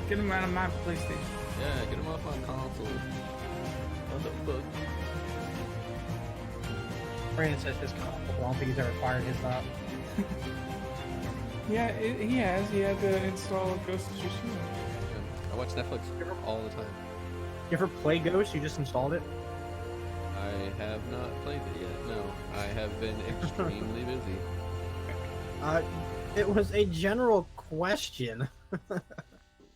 Speaker 1: Get him out of my PlayStation.
Speaker 2: Yeah, get them off my console. What the fuck?
Speaker 4: Brandon says his console. I don't think he's ever fired his up.
Speaker 1: Yeah, he has. He had to install Ghost of Tsushima.
Speaker 2: I watch Netflix all the time.
Speaker 4: You ever play Ghost? You just installed it?
Speaker 2: I have not played it yet. No, I have been extremely busy.
Speaker 4: It was a general question.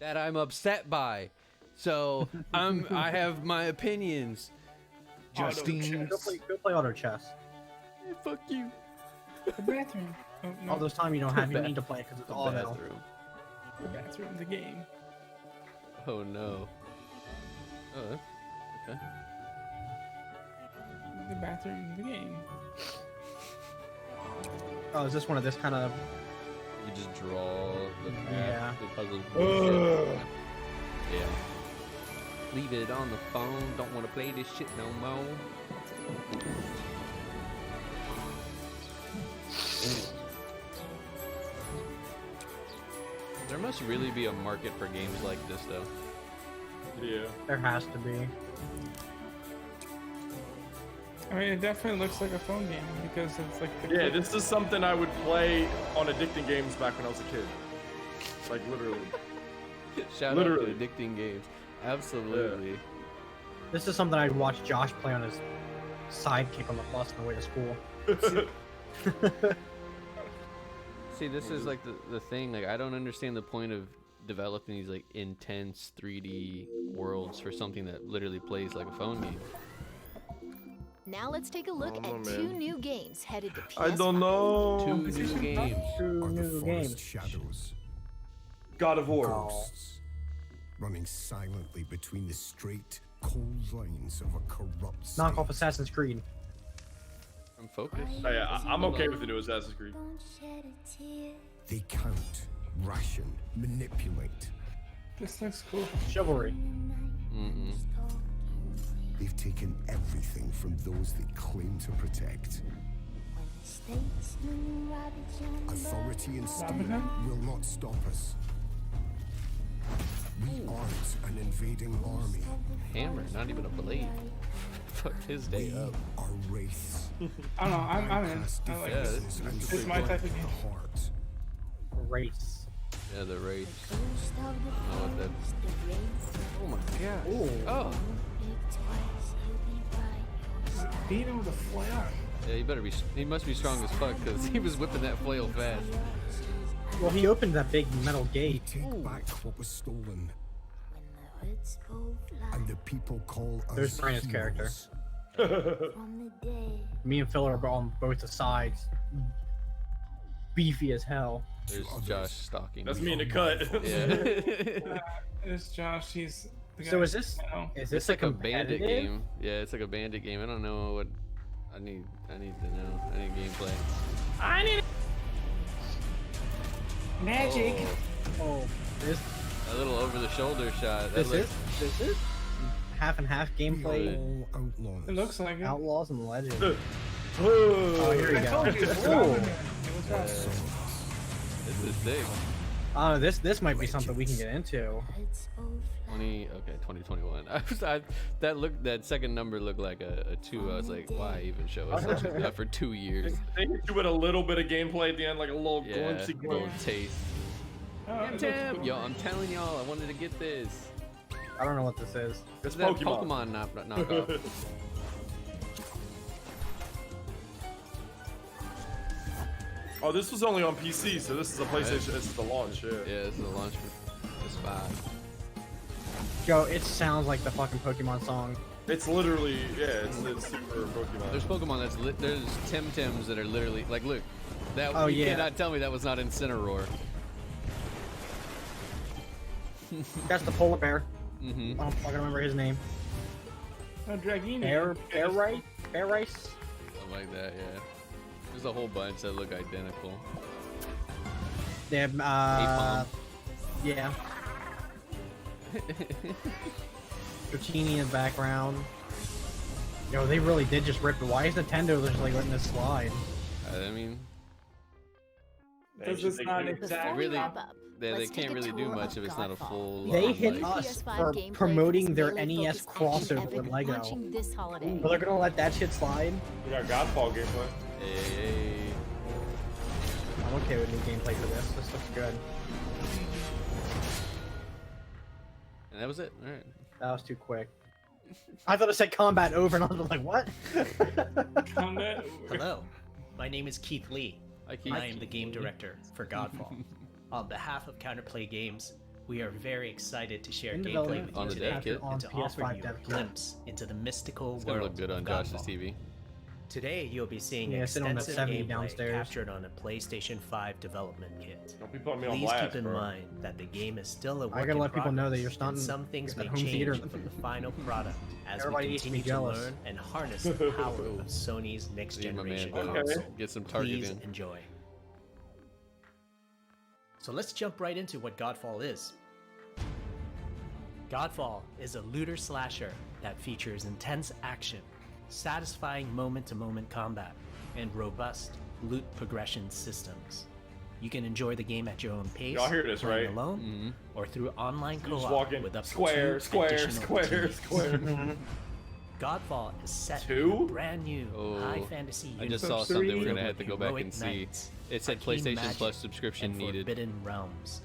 Speaker 2: That I'm upset by. So I have my opinions. Justine.
Speaker 4: Go play auto chess.
Speaker 2: Fuck you.
Speaker 1: The bathroom. Oh, no.
Speaker 4: All those time you don't have, you need to play because it's all now.
Speaker 2: bathroom.
Speaker 1: The bathroom, the game.
Speaker 2: Oh no. Oh, okay.
Speaker 1: The bathroom, the game.
Speaker 4: Oh, is this one of this kind of?
Speaker 2: You just draw the
Speaker 4: Yeah.
Speaker 2: the puzzle.
Speaker 4: Ugh.
Speaker 2: Yeah. Leave it on the phone. Don't want to play this shit no more. There must really be a market for games like this, though.
Speaker 3: Yeah.
Speaker 4: There has to be.
Speaker 1: I mean, it definitely looks like a phone game because it's like.
Speaker 3: Yeah, this is something I would play on addicting games back when I was a kid. Like literally.
Speaker 2: Shout out to addicting games. Absolutely.
Speaker 4: Yeah. This is something I'd watch Josh play on his sidekick on the bus on the way to school.
Speaker 2: See, this is like the thing. Like, I don't understand the point of developing these like intense 3D worlds for something that literally plays like a phone game.
Speaker 6: Now let's take a look at two new games headed to PS5.
Speaker 3: I don't know.
Speaker 2: Two new games.
Speaker 4: Two new games.
Speaker 14: Shadows.
Speaker 3: God of War.
Speaker 14: Ghosts, running silently between the straight, cold lines of a corrupt
Speaker 4: Knock off Assassin's Creed.
Speaker 2: I'm focused.
Speaker 3: Oh, yeah, I'm okay with the new Assassin's Creed.
Speaker 14: They count, ration, manipulate.
Speaker 1: This looks cool.
Speaker 4: Chivalry.
Speaker 14: They've taken everything from those they claim to protect. Authority and steel will not stop us. We aren't an invading army.
Speaker 2: Hammer, not even a blade. Fuck his day up.
Speaker 14: Our wraiths.
Speaker 1: I don't know. I'm in. I like this. It's my type of game.
Speaker 4: Race.
Speaker 2: Yeah, the race. Oh, what that. Oh my god.
Speaker 1: Ooh.
Speaker 2: Oh.
Speaker 1: Beat him with a flail.
Speaker 2: Yeah, he better be. He must be strong as fuck because he was whipping that flail fast.
Speaker 4: Well, he opened that big metal gate.
Speaker 14: Take back what was stolen. And the people call us
Speaker 4: There's Brian's character. Me and Phil are on both the sides. Beefy as hell.
Speaker 2: There's Josh stalking.
Speaker 3: That's me in the cut.
Speaker 2: Yeah.
Speaker 1: There's Josh. He's. The guy
Speaker 4: So is this?
Speaker 1: now.
Speaker 4: Is this
Speaker 2: It's like a bandit
Speaker 4: competitive?
Speaker 2: game. Yeah, it's like a bandit game. I don't know what. I need to know. I need gameplay.
Speaker 1: I need magic.
Speaker 4: Oh, this.
Speaker 2: A little over the shoulder shot.
Speaker 4: This is half and half gameplay.
Speaker 14: All outlaws.
Speaker 1: It looks like it.
Speaker 4: Outlaws and Legends.
Speaker 3: Oh,
Speaker 4: here we
Speaker 1: I
Speaker 4: go.
Speaker 1: told you, it's
Speaker 4: Ooh.
Speaker 2: This is sick.
Speaker 4: This might be something we can get into.
Speaker 2: 2021. That second number looked like a 2. I was like, why even show us such stuff for 2 years?
Speaker 3: They hit you with a little bit of gameplay at the end, like a little
Speaker 2: Yeah,
Speaker 3: glimpsey
Speaker 2: little
Speaker 3: glimpse.
Speaker 2: taste.
Speaker 1: Oh,
Speaker 2: Yo, I'm telling y'all, I wanted to get this.
Speaker 4: I don't know what this is.
Speaker 3: It's
Speaker 2: That
Speaker 3: Pokemon.
Speaker 2: knockoff.
Speaker 3: Oh, this was only on PC, so this is a PlayStation. This is the launch. Yeah.
Speaker 2: Yeah, this is the launch for PS5.
Speaker 4: Yo, it sounds like the fucking Pokemon song.
Speaker 3: It's literally, yeah, it's super Pokemon.
Speaker 2: There's Pokemon there's Tim-Tims that are literally like, look, that
Speaker 4: Oh,
Speaker 2: you
Speaker 4: yeah.
Speaker 2: cannot tell me that was not Incineroar.
Speaker 4: That's the polar bear.
Speaker 2: Mm-hmm.
Speaker 4: I don't fucking remember his name.
Speaker 1: Dragini.
Speaker 4: Bear rice?
Speaker 2: Something like that, yeah. There's a whole bunch that look identical.
Speaker 4: They have, yeah. Dratini in the background. Yo, they really did just rip it. Why is Nintendo just like letting this slide?
Speaker 2: I mean,
Speaker 1: This is not exactly.
Speaker 2: really,
Speaker 6: wrap up,
Speaker 2: they
Speaker 6: let's
Speaker 2: can't
Speaker 6: take a
Speaker 2: really do
Speaker 6: tour
Speaker 2: much
Speaker 6: of
Speaker 2: if it's not a
Speaker 6: Godfall.
Speaker 2: full.
Speaker 4: They hit
Speaker 6: like-
Speaker 4: us
Speaker 6: PS5
Speaker 4: for
Speaker 6: gameplay
Speaker 4: promoting
Speaker 6: for
Speaker 4: their
Speaker 6: this
Speaker 4: NES
Speaker 6: melee-focused
Speaker 4: crossover
Speaker 6: action
Speaker 4: with
Speaker 6: epic
Speaker 4: Lego.
Speaker 6: launching this holiday.
Speaker 4: But they're gonna let that shit slide?
Speaker 3: We got Godfall gameplay.
Speaker 2: Hey.
Speaker 4: I'm okay with new gameplay for this. This looks good.
Speaker 2: And that was it. All right.
Speaker 4: That was too quick. I thought it said combat over, and I was like, what?
Speaker 1: Combat.
Speaker 19: Hello, my name is Keith Lee.
Speaker 2: Hi, Keith.
Speaker 19: I am the game director for Godfall. On behalf of Counterplay Games, we are very excited to share
Speaker 4: In
Speaker 19: gameplay
Speaker 4: development
Speaker 19: with
Speaker 2: on
Speaker 19: you
Speaker 2: the
Speaker 19: today
Speaker 2: dev kit.
Speaker 19: and to
Speaker 4: On
Speaker 19: offer
Speaker 4: PS5
Speaker 19: you
Speaker 4: dev
Speaker 19: a
Speaker 4: kit.
Speaker 19: glimpse into the mystical
Speaker 2: It's gonna
Speaker 19: world
Speaker 2: look good on
Speaker 19: of
Speaker 2: Josh's
Speaker 19: Godfall.
Speaker 2: TV.
Speaker 19: Today, you'll be seeing
Speaker 4: Yeah, sit on that
Speaker 19: extensive
Speaker 4: 70
Speaker 19: gameplay
Speaker 4: downstairs.
Speaker 19: captured on a PlayStation 5 development kit.
Speaker 3: Don't be putting me on
Speaker 19: Please
Speaker 3: blast,
Speaker 19: keep in
Speaker 3: bro.
Speaker 19: mind that the game is still a work
Speaker 4: I gotta
Speaker 19: in
Speaker 4: let people know that
Speaker 19: progress,
Speaker 4: you're stunting
Speaker 19: and some things
Speaker 4: at
Speaker 19: may
Speaker 4: home
Speaker 19: change
Speaker 4: theater.
Speaker 19: from the final product as
Speaker 4: Everybody
Speaker 19: we
Speaker 4: needs to be
Speaker 19: continue to
Speaker 4: jealous.
Speaker 19: learn and harness the power of Sony's next
Speaker 2: Leave my man
Speaker 19: generation
Speaker 2: go.
Speaker 19: console.
Speaker 2: Get some target
Speaker 19: Please
Speaker 2: in.
Speaker 19: enjoy. So let's jump right into what Godfall is. Godfall is a looter slasher that features intense action, satisfying moment-to-moment combat, and robust loot progression systems. You can enjoy the game at your own pace,
Speaker 3: Y'all hear this,
Speaker 19: playing
Speaker 3: right?
Speaker 19: alone, or through online
Speaker 3: You just
Speaker 19: co-op
Speaker 3: walk in,
Speaker 19: with up to
Speaker 3: square,
Speaker 19: 2
Speaker 3: square,
Speaker 19: additional
Speaker 3: square,
Speaker 19: teammates.
Speaker 3: square.
Speaker 19: Godfall is set
Speaker 3: Two?
Speaker 19: in a brand new high fantasy
Speaker 2: I
Speaker 19: universe
Speaker 2: just saw something we're
Speaker 19: filled
Speaker 2: gonna have
Speaker 19: with
Speaker 2: to go back and
Speaker 19: heroic
Speaker 2: see.
Speaker 19: knights,
Speaker 2: It said
Speaker 19: arcane
Speaker 2: PlayStation
Speaker 19: magic,
Speaker 2: Plus subscription
Speaker 19: and
Speaker 2: needed.
Speaker 19: forbidden realms.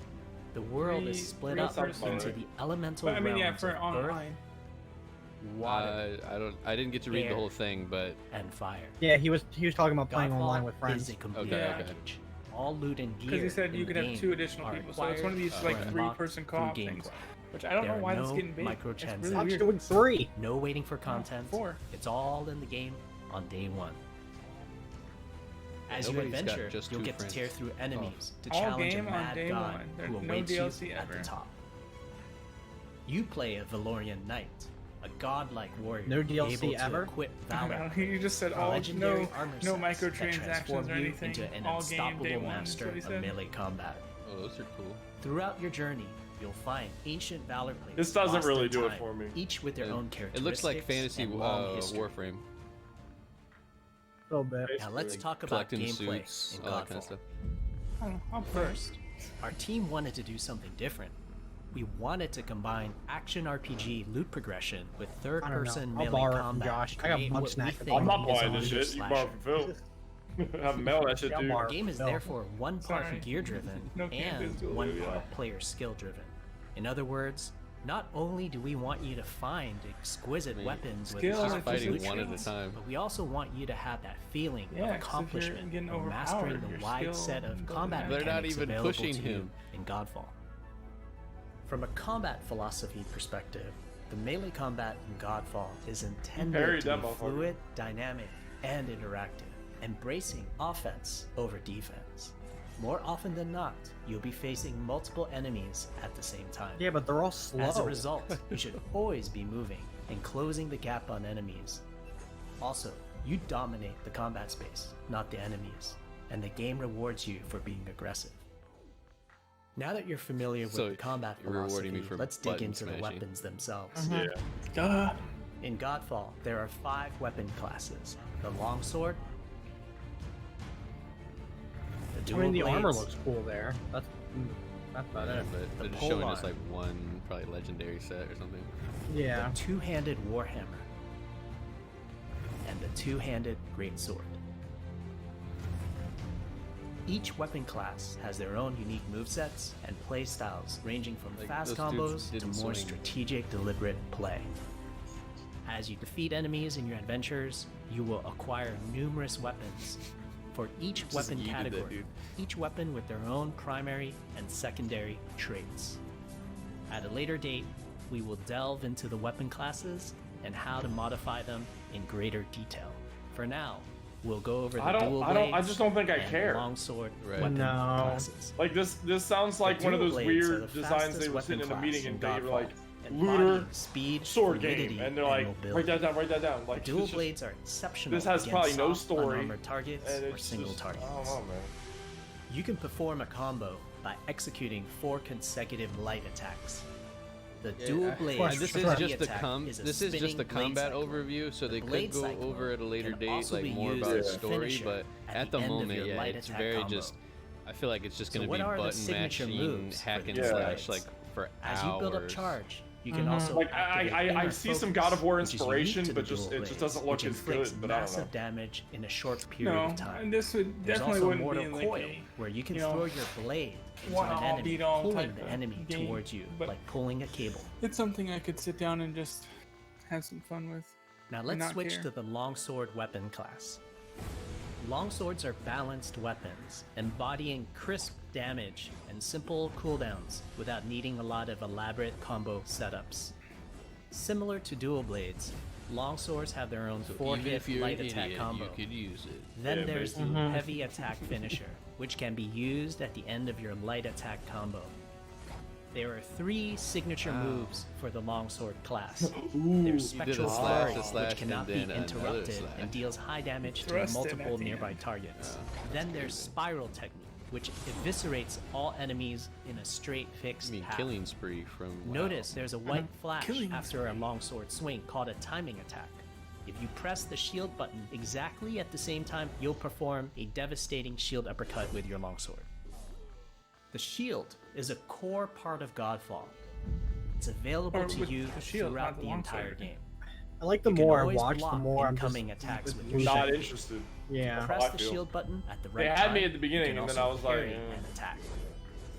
Speaker 19: The world is split up into the elemental
Speaker 1: But I mean, yeah,
Speaker 19: realms
Speaker 1: for
Speaker 19: of
Speaker 1: online.
Speaker 19: earth, water,
Speaker 2: I didn't get to read the
Speaker 19: air,
Speaker 2: whole thing, but
Speaker 19: and fire.
Speaker 4: Yeah, he was talking about playing
Speaker 19: Godfall
Speaker 4: online with friends.
Speaker 19: is a complete
Speaker 2: Okay,
Speaker 19: package. All loot and gear.
Speaker 1: Because he said
Speaker 19: in
Speaker 1: you
Speaker 19: the
Speaker 1: could have
Speaker 19: game
Speaker 1: 2 additional
Speaker 19: are
Speaker 1: people, so it's one of these
Speaker 19: acquired
Speaker 1: like
Speaker 19: or unlocked
Speaker 1: 3-person
Speaker 19: through
Speaker 1: co-op things.
Speaker 19: gameplay.
Speaker 1: Which I don't
Speaker 19: There
Speaker 1: know why
Speaker 19: are
Speaker 1: this is
Speaker 19: no
Speaker 1: getting big. It's
Speaker 19: microtransactions.
Speaker 1: really weird.
Speaker 4: Doing 3.
Speaker 19: No waiting for content.
Speaker 1: 4.
Speaker 19: It's all in the game on day 1. As you
Speaker 2: Nobody's got
Speaker 19: adventure,
Speaker 2: just
Speaker 19: you'll
Speaker 2: 2
Speaker 19: get
Speaker 2: friends.
Speaker 19: to tear through enemies to
Speaker 1: All
Speaker 19: challenge a
Speaker 1: game on
Speaker 19: mad
Speaker 1: day
Speaker 19: god
Speaker 1: 1. There's
Speaker 19: who
Speaker 1: no
Speaker 19: awaits
Speaker 1: DLC
Speaker 19: you at
Speaker 1: ever.
Speaker 19: the top. You play a Valorian knight, a godlike warrior
Speaker 4: No DLC
Speaker 19: able to
Speaker 4: ever?
Speaker 19: equip valor.
Speaker 1: You just said all
Speaker 19: legendary
Speaker 1: no
Speaker 19: armor
Speaker 1: no
Speaker 19: sets that
Speaker 1: microtransactions
Speaker 19: transform
Speaker 1: or
Speaker 19: you
Speaker 1: anything.
Speaker 19: into an
Speaker 1: All game
Speaker 19: unstoppable
Speaker 1: day 1.
Speaker 19: master
Speaker 1: That's what he
Speaker 19: of
Speaker 1: said.
Speaker 19: melee combat.
Speaker 2: Oh, those are cool.
Speaker 19: Throughout your journey, you'll find ancient valor plates.
Speaker 3: This doesn't
Speaker 19: lost
Speaker 3: really
Speaker 19: in
Speaker 3: do it
Speaker 19: time,
Speaker 3: for me.
Speaker 19: Each with their own
Speaker 2: It
Speaker 19: characteristics.
Speaker 2: looks like fantasy
Speaker 19: and long history.
Speaker 2: Warframe.
Speaker 4: A little bit.
Speaker 19: Now let's talk about
Speaker 2: Collecting
Speaker 19: gameplay
Speaker 2: suits,
Speaker 19: in
Speaker 2: all that
Speaker 19: Godfall.
Speaker 2: kind of stuff.
Speaker 1: I don't know, I'll play it.
Speaker 19: First, our team wanted to do something different. We wanted to combine action RPG loot progression with third-person
Speaker 4: I'll
Speaker 19: melee
Speaker 4: borrow it from
Speaker 19: combat.
Speaker 4: Josh. I got
Speaker 19: create
Speaker 4: bug
Speaker 19: what we
Speaker 4: snack.
Speaker 19: think
Speaker 3: I'm not
Speaker 19: is a
Speaker 3: buying this
Speaker 19: looter
Speaker 3: shit. You borrow
Speaker 19: slasher.
Speaker 3: from Phil. Have him mail that shit, dude.
Speaker 19: The game is
Speaker 4: No.
Speaker 19: therefore one part
Speaker 1: Sorry.
Speaker 19: gear-driven
Speaker 1: No campus,
Speaker 19: and one
Speaker 1: yeah.
Speaker 19: part player skill-driven. In other words, not only do we want you to find exquisite weapons with
Speaker 1: skill
Speaker 2: Just
Speaker 1: and
Speaker 19: powerful
Speaker 2: fighting
Speaker 19: loot
Speaker 2: one at a
Speaker 19: traits,
Speaker 2: time.
Speaker 19: but we also want you to have that feeling
Speaker 1: Yeah, 'cause if
Speaker 19: of
Speaker 1: you're
Speaker 19: accomplishment
Speaker 1: getting
Speaker 19: of mastering
Speaker 1: overpowered,
Speaker 19: the
Speaker 1: your
Speaker 19: wide
Speaker 1: skill
Speaker 19: set of
Speaker 1: doesn't
Speaker 19: combat
Speaker 1: matter.
Speaker 2: They're not
Speaker 19: mechanics
Speaker 2: even
Speaker 19: available
Speaker 2: pushing
Speaker 19: to
Speaker 2: him.
Speaker 19: you in Godfall. From a combat philosophy perspective, the melee combat in Godfall is intended
Speaker 3: Parried
Speaker 19: to
Speaker 3: that
Speaker 19: be
Speaker 3: motherfucker.
Speaker 19: fluid, dynamic, and interactive, embracing offense over defense. More often than not, you'll be facing multiple enemies at the same time.
Speaker 4: Yeah, but they're all slow.
Speaker 19: As a result, you should always be moving and closing the gap on enemies. Also, you dominate the combat space, not the enemies, and the game rewards you for being aggressive. Now that you're familiar with
Speaker 2: So,
Speaker 19: the combat
Speaker 2: you're rewarding
Speaker 19: philosophy,
Speaker 2: me for
Speaker 19: let's dig
Speaker 2: button
Speaker 19: into the
Speaker 2: smashing.
Speaker 19: weapons themselves.
Speaker 3: Yeah.
Speaker 1: Duh.
Speaker 19: In Godfall, there are 5 weapon classes: the longsword, the
Speaker 4: I
Speaker 19: dual
Speaker 4: mean, the armor
Speaker 19: blades,
Speaker 4: looks cool there. That's about
Speaker 2: Yeah,
Speaker 4: it.
Speaker 2: but
Speaker 19: The
Speaker 2: they're just showing us
Speaker 19: polearm.
Speaker 2: like one probably legendary set or something.
Speaker 4: Yeah.
Speaker 19: the two-handed warhammer, and the two-handed greatsword. Each weapon class has their own unique movesets and playstyles, ranging from
Speaker 2: Like,
Speaker 19: fast
Speaker 2: those dudes
Speaker 19: combos to
Speaker 2: didn't
Speaker 19: more
Speaker 2: swing.
Speaker 19: strategic, deliberate play. As you defeat enemies in your adventures, you will acquire numerous weapons. For each
Speaker 2: Just
Speaker 19: weapon
Speaker 2: yeeted that
Speaker 19: category,
Speaker 2: dude.
Speaker 19: each weapon with their own primary and secondary traits. At a later date, we will delve into the weapon classes and how to modify them in greater detail. For now, we'll go over the
Speaker 3: I just don't think I
Speaker 19: and
Speaker 3: care.
Speaker 19: longsword
Speaker 2: Right.
Speaker 19: weapon
Speaker 4: No.
Speaker 19: classes.
Speaker 3: Like this sounds like
Speaker 19: The
Speaker 3: one of
Speaker 19: dual
Speaker 3: those
Speaker 19: blades are
Speaker 3: weird
Speaker 19: the
Speaker 3: designs
Speaker 19: fastest
Speaker 3: they were
Speaker 19: weapon
Speaker 3: sitting in a
Speaker 19: class
Speaker 3: meeting
Speaker 19: in
Speaker 3: and they were
Speaker 19: Godfall,
Speaker 3: like,
Speaker 19: embodying
Speaker 3: looter
Speaker 19: speed,
Speaker 3: sword
Speaker 19: fluidity,
Speaker 3: game, and they're like,
Speaker 19: mobility.
Speaker 3: write that down. Like
Speaker 19: The dual
Speaker 3: it's just-
Speaker 19: blades are exceptional.
Speaker 3: This has
Speaker 19: against
Speaker 3: probably no
Speaker 19: soft,
Speaker 3: story,
Speaker 19: unarmored targets
Speaker 3: and
Speaker 19: or
Speaker 3: it's
Speaker 19: single
Speaker 3: just,
Speaker 19: targets.
Speaker 3: I don't know, man.
Speaker 19: You can perform a combo by executing 4 consecutive light attacks. The dual blade
Speaker 2: This is
Speaker 19: heavy
Speaker 2: just the
Speaker 19: attack is a
Speaker 2: this is just the
Speaker 19: spinning blade
Speaker 2: combat
Speaker 19: cycle.
Speaker 2: overview, so they
Speaker 19: The blade
Speaker 2: could go
Speaker 19: cycle
Speaker 2: over at a later
Speaker 19: can
Speaker 2: date
Speaker 19: also
Speaker 2: like
Speaker 19: be
Speaker 2: more
Speaker 19: used
Speaker 2: about the
Speaker 19: as a
Speaker 2: story,
Speaker 19: finisher
Speaker 2: but
Speaker 19: at
Speaker 2: at
Speaker 19: the
Speaker 2: the
Speaker 19: end of
Speaker 2: moment,
Speaker 19: your
Speaker 2: yeah,
Speaker 19: light
Speaker 2: it's
Speaker 19: attack
Speaker 2: very
Speaker 19: combo.
Speaker 2: just. I feel like it's just
Speaker 19: So
Speaker 2: gonna
Speaker 19: what
Speaker 2: be
Speaker 19: are the
Speaker 2: button
Speaker 19: signature
Speaker 2: mashing,
Speaker 19: moves
Speaker 2: hack
Speaker 19: for
Speaker 2: and
Speaker 19: the dual
Speaker 2: slash
Speaker 19: blades?
Speaker 2: like for
Speaker 19: As
Speaker 2: hours.
Speaker 19: you build up charge, you can also
Speaker 3: Like
Speaker 19: activate
Speaker 3: I
Speaker 19: inner
Speaker 3: see some
Speaker 19: focus,
Speaker 3: God of War
Speaker 19: which is
Speaker 3: inspiration,
Speaker 19: unique to
Speaker 3: but
Speaker 19: the
Speaker 3: just
Speaker 19: dual
Speaker 3: it just
Speaker 19: blades,
Speaker 3: doesn't look
Speaker 19: which
Speaker 3: as
Speaker 19: inflicts
Speaker 3: good. But I don't know.
Speaker 19: massive damage in a short period
Speaker 1: No,
Speaker 19: of time.
Speaker 1: and this would
Speaker 19: There's
Speaker 1: definitely
Speaker 19: also
Speaker 1: wouldn't
Speaker 19: mortal
Speaker 1: be like
Speaker 19: coil,
Speaker 1: a,
Speaker 19: where you can
Speaker 1: you know,
Speaker 19: throw your blade into
Speaker 1: one
Speaker 19: an
Speaker 1: all
Speaker 19: enemy,
Speaker 1: beat all
Speaker 19: pulling
Speaker 1: type
Speaker 19: the
Speaker 1: of
Speaker 19: enemy
Speaker 1: game,
Speaker 19: towards you,
Speaker 1: but-
Speaker 19: like pulling a cable.
Speaker 1: It's something I could sit down and just have some fun with.
Speaker 19: Now
Speaker 1: and
Speaker 19: let's
Speaker 1: not
Speaker 19: switch
Speaker 1: care.
Speaker 19: to the longsword weapon class. Longswords are balanced weapons, embodying crisp damage and simple cooldowns without needing a lot of elaborate combo setups. Similar to dual blades, longswords have their own
Speaker 2: So
Speaker 19: 4-hit
Speaker 2: even if you're
Speaker 19: light
Speaker 2: an
Speaker 19: attack
Speaker 2: idiot,
Speaker 19: combo.
Speaker 2: you could use it.
Speaker 19: Then
Speaker 3: Yeah,
Speaker 19: there's the
Speaker 3: basically.
Speaker 19: heavy attack finisher, which can be used at the end of your light attack combo. There are 3 signature moves for the longsword class. There's spectral
Speaker 2: slash,
Speaker 19: flurry,
Speaker 2: a slash,
Speaker 19: which cannot be
Speaker 2: and then another
Speaker 19: interrupted
Speaker 2: slash.
Speaker 19: and deals high damage to
Speaker 1: Thrust in
Speaker 19: multiple
Speaker 1: at the
Speaker 19: nearby
Speaker 1: end.
Speaker 19: targets. Then there's spiral technique, which eviscerates all enemies in a straight fixed path.
Speaker 2: Killing spree from WoW.
Speaker 19: Notice there's a white flash after a longsword swing called a timing attack. If you press the shield button exactly at the same time, you'll perform a devastating shield uppercut with your longsword. The shield is a core part of Godfall. It's available to you throughout the entire game.
Speaker 4: I like the
Speaker 19: You can
Speaker 4: more I
Speaker 19: always
Speaker 4: watch, the
Speaker 19: block
Speaker 4: more I'm
Speaker 19: incoming
Speaker 4: just
Speaker 19: attacks with your
Speaker 3: Not
Speaker 19: shield.
Speaker 3: interested.
Speaker 4: Yeah.
Speaker 19: Press
Speaker 3: I
Speaker 19: the
Speaker 3: feel.
Speaker 19: shield button at the
Speaker 3: They
Speaker 19: right
Speaker 3: had
Speaker 19: time.
Speaker 3: me at the beginning,
Speaker 19: you can
Speaker 3: and then I
Speaker 19: also
Speaker 3: was like,
Speaker 19: parry and attack.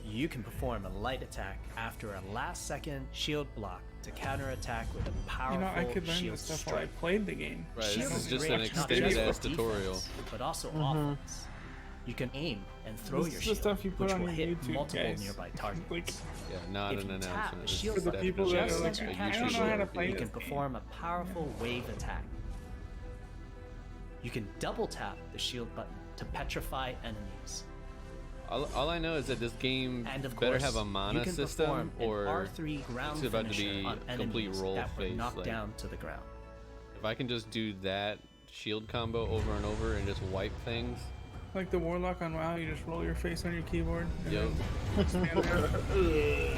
Speaker 19: You can perform a light attack after a last-second shield block to counterattack with a powerful
Speaker 1: I could learn
Speaker 19: shield
Speaker 1: this stuff
Speaker 19: strike.
Speaker 1: while I played the game.
Speaker 2: Right,
Speaker 19: Shield
Speaker 2: this is
Speaker 19: is
Speaker 2: just
Speaker 19: great
Speaker 2: an
Speaker 19: not
Speaker 2: extended
Speaker 19: just
Speaker 2: ass
Speaker 19: for
Speaker 2: tutorial.
Speaker 19: defense, but also offense. You can aim and throw
Speaker 1: This
Speaker 19: your
Speaker 1: is the
Speaker 19: shield,
Speaker 1: stuff you put
Speaker 19: which
Speaker 1: on
Speaker 19: will
Speaker 1: your
Speaker 19: hit
Speaker 1: YouTube,
Speaker 19: multiple
Speaker 1: guys.
Speaker 19: nearby targets.
Speaker 1: Like,
Speaker 2: Yeah, not
Speaker 19: if
Speaker 2: an
Speaker 19: you tap
Speaker 2: announcement.
Speaker 19: the
Speaker 2: This
Speaker 19: shield
Speaker 2: is
Speaker 1: For the people
Speaker 2: definitely
Speaker 1: that are
Speaker 19: just
Speaker 1: like,
Speaker 19: like
Speaker 1: I
Speaker 19: you
Speaker 1: don't know how to play
Speaker 19: you
Speaker 1: this
Speaker 19: can
Speaker 1: game.
Speaker 19: perform a powerful wave attack. You can double tap the shield button to petrify enemies.
Speaker 2: All I know is that this game
Speaker 19: And of
Speaker 2: better
Speaker 19: course,
Speaker 2: have a
Speaker 19: you
Speaker 2: mana
Speaker 19: can
Speaker 2: system,
Speaker 19: perform an
Speaker 2: or
Speaker 19: R3 ground
Speaker 2: it's about to
Speaker 19: finisher
Speaker 2: be
Speaker 19: on
Speaker 2: complete
Speaker 19: enemies
Speaker 2: roll
Speaker 19: that were
Speaker 2: face.
Speaker 19: knocked
Speaker 2: Like,
Speaker 19: down to the ground.
Speaker 2: if I can just do that shield combo over and over and just wipe things.
Speaker 1: Like the Warlock on WoW, you just roll your face on your keyboard. And
Speaker 2: Yep.
Speaker 1: then stand there.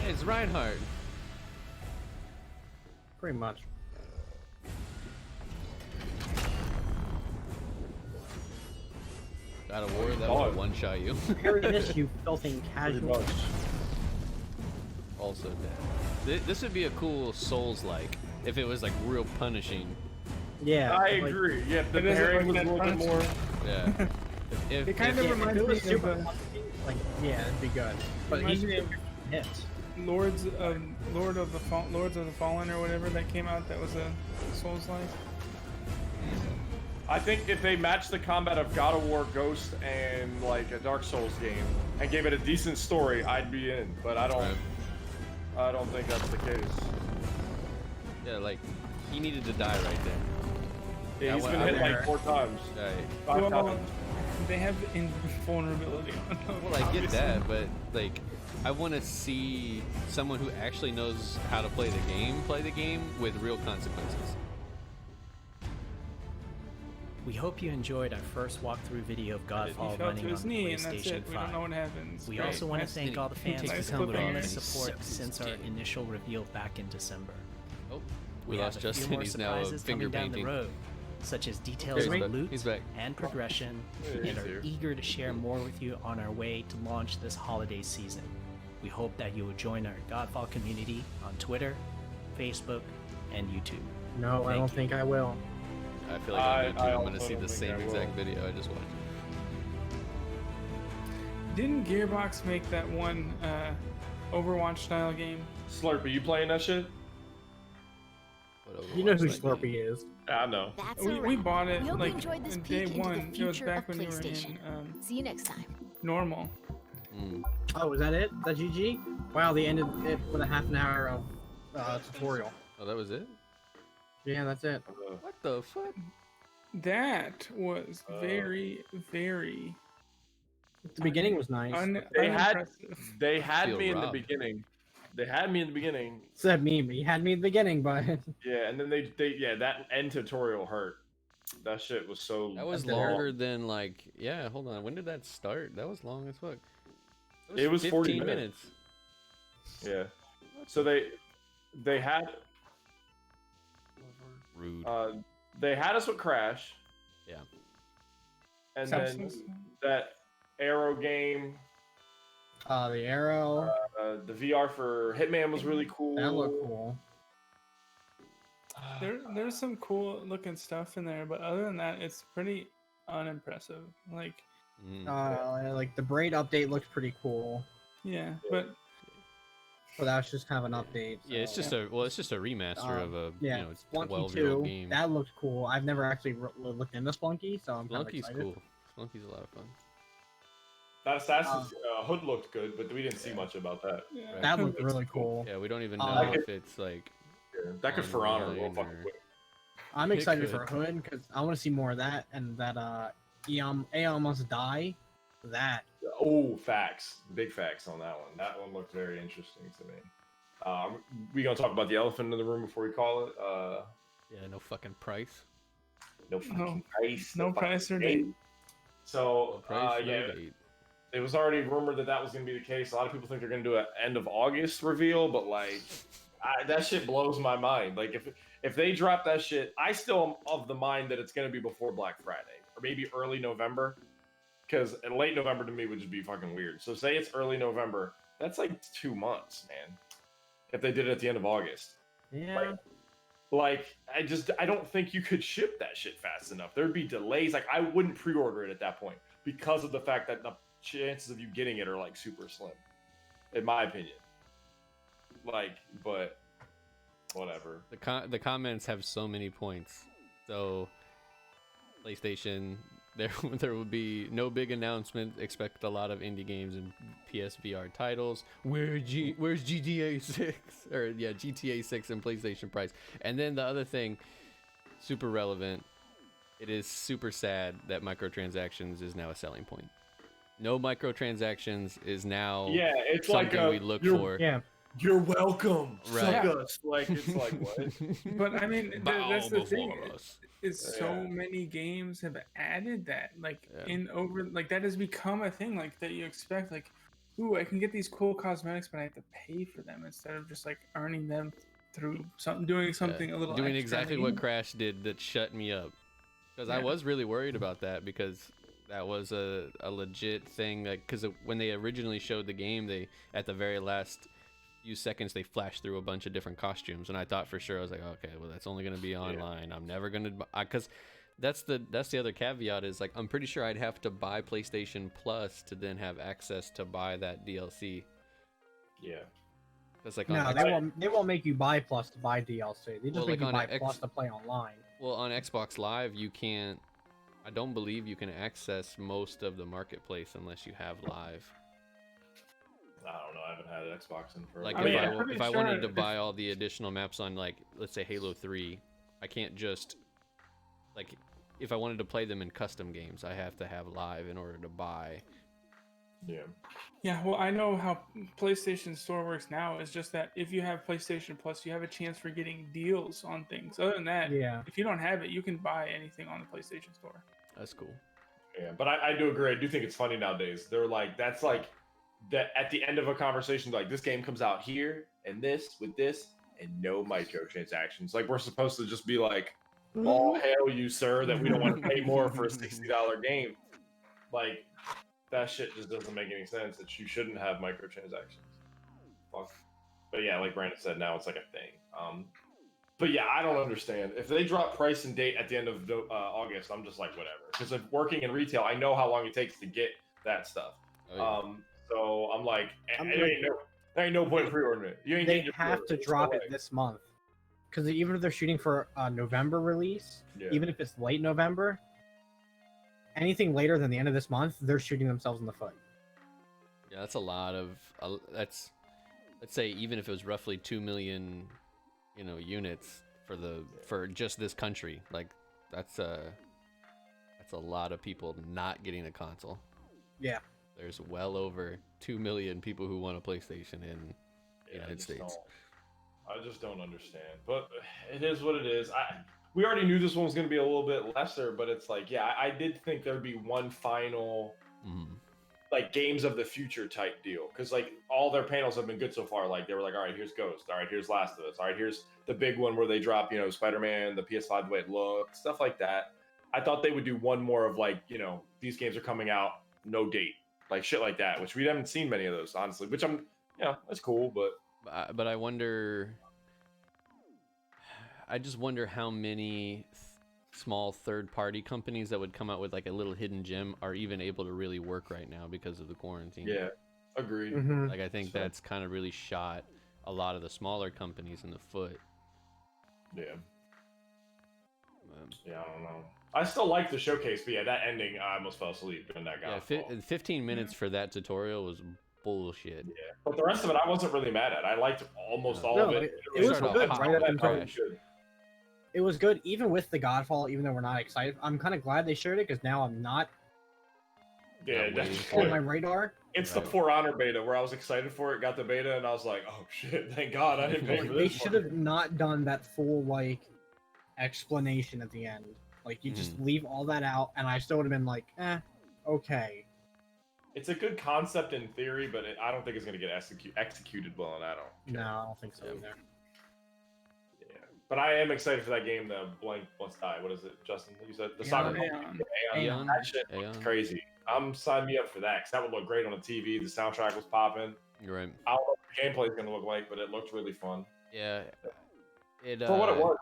Speaker 2: It's Reinhardt.
Speaker 4: Pretty much.
Speaker 2: God of War, that would one-shot you.
Speaker 4: Parry this, you filthy casual.
Speaker 2: Also dead. This would be a cool Souls-like if it was like real punishing.
Speaker 4: Yeah.
Speaker 3: I
Speaker 4: like-
Speaker 3: agree. Yeah, the
Speaker 1: It doesn't
Speaker 3: pairing
Speaker 1: look
Speaker 3: was a
Speaker 1: that
Speaker 3: little bit more.
Speaker 2: Yeah. If,
Speaker 1: It kind of
Speaker 4: Yeah, if
Speaker 1: reminds
Speaker 4: it was
Speaker 1: me of
Speaker 4: super
Speaker 1: the
Speaker 4: like, yeah, it'd be good. But
Speaker 1: reminds
Speaker 4: he's
Speaker 1: me of
Speaker 4: hits.
Speaker 1: Lords of the Fallen or whatever that came out. That was a Souls-like.
Speaker 3: I think if they matched the combat of God of War, Ghost, and like a Dark Souls game, and gave it a decent story, I'd be in. But I don't.
Speaker 2: Right.
Speaker 3: I don't think that's the case.
Speaker 2: Yeah, like he needed to die right there.
Speaker 3: Yeah, he's been hit like 4 times.
Speaker 2: Right.
Speaker 3: 5
Speaker 1: Well,
Speaker 3: times.
Speaker 1: they have invulnerability on them.
Speaker 2: Well, I get
Speaker 1: obviously.
Speaker 2: that, but like, I want to see someone who actually knows how to play the game with real consequences.
Speaker 19: We hope you enjoyed our first walkthrough video of
Speaker 1: He
Speaker 19: Godfall
Speaker 1: fell to
Speaker 19: running
Speaker 1: his
Speaker 19: on the
Speaker 1: knee, and that's
Speaker 19: PlayStation
Speaker 1: it. We don't
Speaker 19: 5.
Speaker 1: know what happens.
Speaker 19: We
Speaker 1: Great.
Speaker 19: also want to
Speaker 1: Nice
Speaker 19: thank all the fans
Speaker 1: nice
Speaker 19: for coming on and
Speaker 1: cliffhanger.
Speaker 19: support since our initial reveal back in December.
Speaker 2: Oh, we
Speaker 19: have
Speaker 2: lost
Speaker 19: a few
Speaker 2: Justin.
Speaker 19: more
Speaker 2: He's now a
Speaker 19: surprises
Speaker 2: finger
Speaker 19: coming down
Speaker 2: painting.
Speaker 19: the road, such as details
Speaker 2: He's
Speaker 19: of
Speaker 2: back.
Speaker 19: loot
Speaker 2: He's back.
Speaker 19: and progression,
Speaker 3: Yeah,
Speaker 19: and
Speaker 3: he's
Speaker 19: are
Speaker 3: here.
Speaker 19: eager to share more with you on our way to launch this holiday season. We hope that you will join our Godfall community on Twitter, Facebook, and YouTube.
Speaker 4: No, I don't think I will.
Speaker 2: I feel like I'm
Speaker 3: I
Speaker 2: going to. I'm going to
Speaker 3: also
Speaker 2: see
Speaker 3: don't
Speaker 2: the
Speaker 3: think
Speaker 2: same
Speaker 3: I will.
Speaker 2: exact video I just watched.
Speaker 1: Didn't Gearbox make that one Overwatch style game?
Speaker 3: Slurpee, you playing that shit?
Speaker 4: You know who Slurpee is.
Speaker 3: I know.
Speaker 6: That's
Speaker 1: We bought it
Speaker 6: We hope you
Speaker 1: like
Speaker 6: enjoyed this
Speaker 1: in
Speaker 6: peek
Speaker 1: day
Speaker 6: into
Speaker 1: one.
Speaker 6: the
Speaker 1: It was
Speaker 6: future
Speaker 1: back
Speaker 6: of
Speaker 1: when you were in
Speaker 6: PlayStation. See you next time.
Speaker 1: normal.
Speaker 4: Oh, is that it? That GG? Wow, they ended it with a half an hour of tutorial.
Speaker 2: Oh, that was it?
Speaker 4: Yeah, that's it.
Speaker 2: What the fuck?
Speaker 1: That was very, very.
Speaker 4: The beginning was nice.
Speaker 3: They
Speaker 1: unimpressive.
Speaker 3: had
Speaker 2: Feel
Speaker 3: me in the
Speaker 2: robbed.
Speaker 3: beginning. They had me in the beginning.
Speaker 4: Said me, but he had me at the beginning, but
Speaker 3: Yeah, and then they yeah, that end tutorial hurt. That shit was so.
Speaker 2: That was longer than like. Yeah, hold on. When did that start? That was long as fuck.
Speaker 3: It was 40
Speaker 2: 15
Speaker 3: minutes. Yeah. So they had
Speaker 2: Rude.
Speaker 3: they had us with Crash.
Speaker 2: Yeah.
Speaker 3: And
Speaker 1: Substance.
Speaker 3: then that Arrow game.
Speaker 4: the arrow.
Speaker 3: The VR for Hitman was really cool.
Speaker 4: That looked cool.
Speaker 1: There's some cool looking stuff in there, but other than that, it's pretty unimpressive. Like,
Speaker 4: Like the braid update looked pretty cool,
Speaker 1: yeah, but
Speaker 4: but that was just kind of an update.
Speaker 2: Yeah, it's just it's just a remaster of a
Speaker 4: Yeah,
Speaker 2: you know
Speaker 4: Splunky
Speaker 2: 12-year-old
Speaker 4: 2,
Speaker 2: game.
Speaker 4: that looked cool. I've never actually looked into Splunky, so I'm kind of
Speaker 2: Splunky's
Speaker 4: excited.
Speaker 2: cool. Splunky's a lot of fun.
Speaker 3: That Assassin's Hood looked good, but we didn't see much about that.
Speaker 1: yeah.
Speaker 4: That looked really cool.
Speaker 2: Yeah, we don't even know
Speaker 4: Uh,
Speaker 2: if it's like.
Speaker 3: That could For Honor real
Speaker 2: online
Speaker 3: fucking
Speaker 2: or-
Speaker 3: quick.
Speaker 4: I'm
Speaker 2: It
Speaker 4: excited
Speaker 2: could.
Speaker 4: for Hood because I want to see more of that and that Aeon Must Die. That
Speaker 3: Oh, facts. Big facts on that one. That one looked very interesting to me. We gonna talk about the elephant in the room before we call it.
Speaker 2: Yeah, no fucking price.
Speaker 3: No fucking price.
Speaker 1: no
Speaker 3: fucking
Speaker 1: price or
Speaker 3: date.
Speaker 1: date.
Speaker 3: So
Speaker 2: Price, no
Speaker 3: yeah,
Speaker 2: date.
Speaker 3: it was already rumored that was going to be the case. A lot of people think they're going to do an end of August reveal, but like, that shit blows my mind. Like, if they drop that shit, I still am of the mind that it's going to be before Black Friday or maybe early November, because late November to me would just be fucking weird. So say it's early November, that's like 2 months, man. If they did it at the end of August,
Speaker 4: Yeah.
Speaker 3: like I don't think you could ship that shit fast enough. There'd be delays. Like I wouldn't pre-order it at that point because of the fact that the chances of you getting it are like super slim, in my opinion. Like, but whatever.
Speaker 2: The comments have so many points. So, PlayStation, there will be no big announcement. Expect a lot of indie games and PSVR titles. Where's GTA 6? Or yeah, GTA 6 and PlayStation price. And then the other thing, super relevant. It is super sad that microtransactions is now a selling point. No microtransactions is now
Speaker 3: it's
Speaker 2: something
Speaker 3: like
Speaker 2: we look for.
Speaker 4: Yeah.
Speaker 3: You're welcome.
Speaker 2: Right.
Speaker 3: Suck us. Like it's like what?
Speaker 1: But I mean, that's the thing. Is so
Speaker 3: Yeah.
Speaker 1: many games have added that, like like that has become a thing, like that you expect, like, ooh, I can get these cool cosmetics, but I have to pay for them instead of just like earning them through doing something a little.
Speaker 2: Doing
Speaker 1: extra
Speaker 2: exactly
Speaker 1: in the
Speaker 2: what
Speaker 1: game.
Speaker 2: Crash did that shut me up, because I
Speaker 1: Yeah.
Speaker 2: was really worried about that, because that was a legit thing. Like, because when they originally showed the game, they at the very last few seconds they flashed through a bunch of different costumes, and I thought for sure, I was like, okay, well that's only going to be online. I'm never going to, because that's the other caveat is, like, I'm pretty sure I'd have to buy PlayStation Plus to then have access to buy that DLC.
Speaker 3: Yeah.
Speaker 2: That's like
Speaker 4: No, they won't make you buy Plus to buy DLC. They just
Speaker 2: Well,
Speaker 4: make
Speaker 2: like
Speaker 4: you
Speaker 2: on
Speaker 4: buy Plus to play online.
Speaker 2: Well, on Xbox Live, you can't. I don't believe you can access most of the marketplace unless you have Live.
Speaker 3: I don't know. I haven't had an Xbox in for
Speaker 2: Like,
Speaker 3: a
Speaker 2: if I wanted to buy all the additional maps on, like, let's say Halo 3, I can't just, like, if I wanted to play them in custom games, I have to have Live in order to buy.
Speaker 3: Yeah.
Speaker 1: Yeah, well, I know how PlayStation Store works now. Is just that if you have PlayStation Plus, you have a chance for getting deals on things. Other than that, if you don't have it, you can buy anything on the PlayStation Store.
Speaker 2: That's cool.
Speaker 3: Yeah, but I do agree. I do think it's funny nowadays. They're like, that's like that at the end of a conversation, like this game comes out here and this with this and no microtransactions. Like we're supposed to just be like, oh hell you sir, that we don't want to pay more for a $60 game. Like that shit just doesn't make any sense. That you shouldn't have microtransactions. Fuck. But yeah, like Brandon said, now it's like a thing. But yeah, I don't understand. If they drop price and date at the end of August, I'm just like whatever. Because if working in retail, I know how long it takes to get that stuff. So I'm like, there ain't no point in pre-ordering it. You ain't
Speaker 4: They
Speaker 3: getting your
Speaker 4: have to
Speaker 3: pre-order.
Speaker 4: drop
Speaker 3: There's
Speaker 4: it
Speaker 3: no way.
Speaker 4: this month, because even if they're shooting for a November release, even if it's late November, anything later than the end of this month, they're shooting themselves in the foot.
Speaker 2: Yeah, that's a lot of. That's, let's say, even if it was roughly 2 million, units for just this country, like that's a lot of people not getting a console.
Speaker 4: Yeah.
Speaker 2: There's well over 2 million people who want a PlayStation in the United States.
Speaker 3: I just don't understand. But it is what it is. We already knew this one was going to be a little bit lesser, but it's like, yeah, I did think there'd be one final, like, games of the future type deal. Because, like, all their panels have been good so far. Like, they were like, all right, here's Ghost. All right, here's Last of Us. All right, here's the big one where they drop, Spider-Man, the PS5, the way it looked, stuff like that. I thought they would do one more of, like, these games are coming out, no date. Like, shit like that, which we haven't seen many of those, honestly. Which that's cool,
Speaker 2: But I wonder. I just wonder how many small third-party companies that would come out with like a little hidden gem are even able to really work right now because of the quarantine.
Speaker 3: Yeah, agreed.
Speaker 2: Like I think that's kind of really shot a lot of the smaller companies in the foot.
Speaker 3: Yeah. Yeah, I don't know. I still like the showcase, but yeah, that ending, I almost fell asleep during that guy.
Speaker 2: Yeah, 15 minutes for that tutorial was bullshit.
Speaker 3: Yeah, but the rest of it, I wasn't really mad at. I liked almost all of it.
Speaker 4: It was good right up until
Speaker 3: Good.
Speaker 4: it was good even with the Godfall. Even though we're not excited, I'm kind of glad they showed it because now I'm not.
Speaker 3: Yeah, that's
Speaker 4: on my radar.
Speaker 3: It's the For Honor beta where I was excited for it, got the beta, and I was like, oh shit, thank God I didn't pay for
Speaker 4: They
Speaker 3: this.
Speaker 4: should have not done that full explanation at the end. Like you just leave all that out, and I still would have been like, okay.
Speaker 3: It's a good concept in theory, but I don't think it's going to get executed well, and I don't.
Speaker 4: No, I don't think so either.
Speaker 3: Yeah, but I am excited for that game. The Blank Must Die. What is it, Justin? You said the soccer.
Speaker 2: Aeon.
Speaker 3: That shit looks crazy. Sign me up for that because that would look great on the TV. The soundtrack was popping.
Speaker 2: You're right.
Speaker 3: I don't know what the gameplay is going to look like, but it looked really fun.
Speaker 2: Yeah.
Speaker 3: For what it was.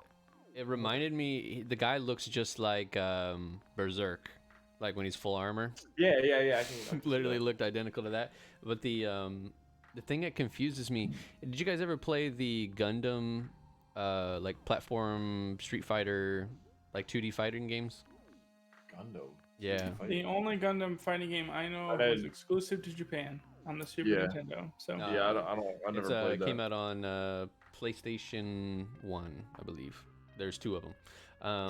Speaker 2: It reminded me. The guy looks just like Berserk, like when he's full armor.
Speaker 3: Yeah. I think
Speaker 2: literally looked identical to that. But the thing that confuses me. Did you guys ever play the Gundam, like platform Street Fighter, like 2D fighting games?
Speaker 3: Gundam.
Speaker 2: Yeah.
Speaker 1: The only Gundam fighting game I know of was exclusive to Japan on the Super Nintendo. So
Speaker 3: yeah, I never played that.
Speaker 2: It came out on PlayStation 1, I believe. There's 2 of them.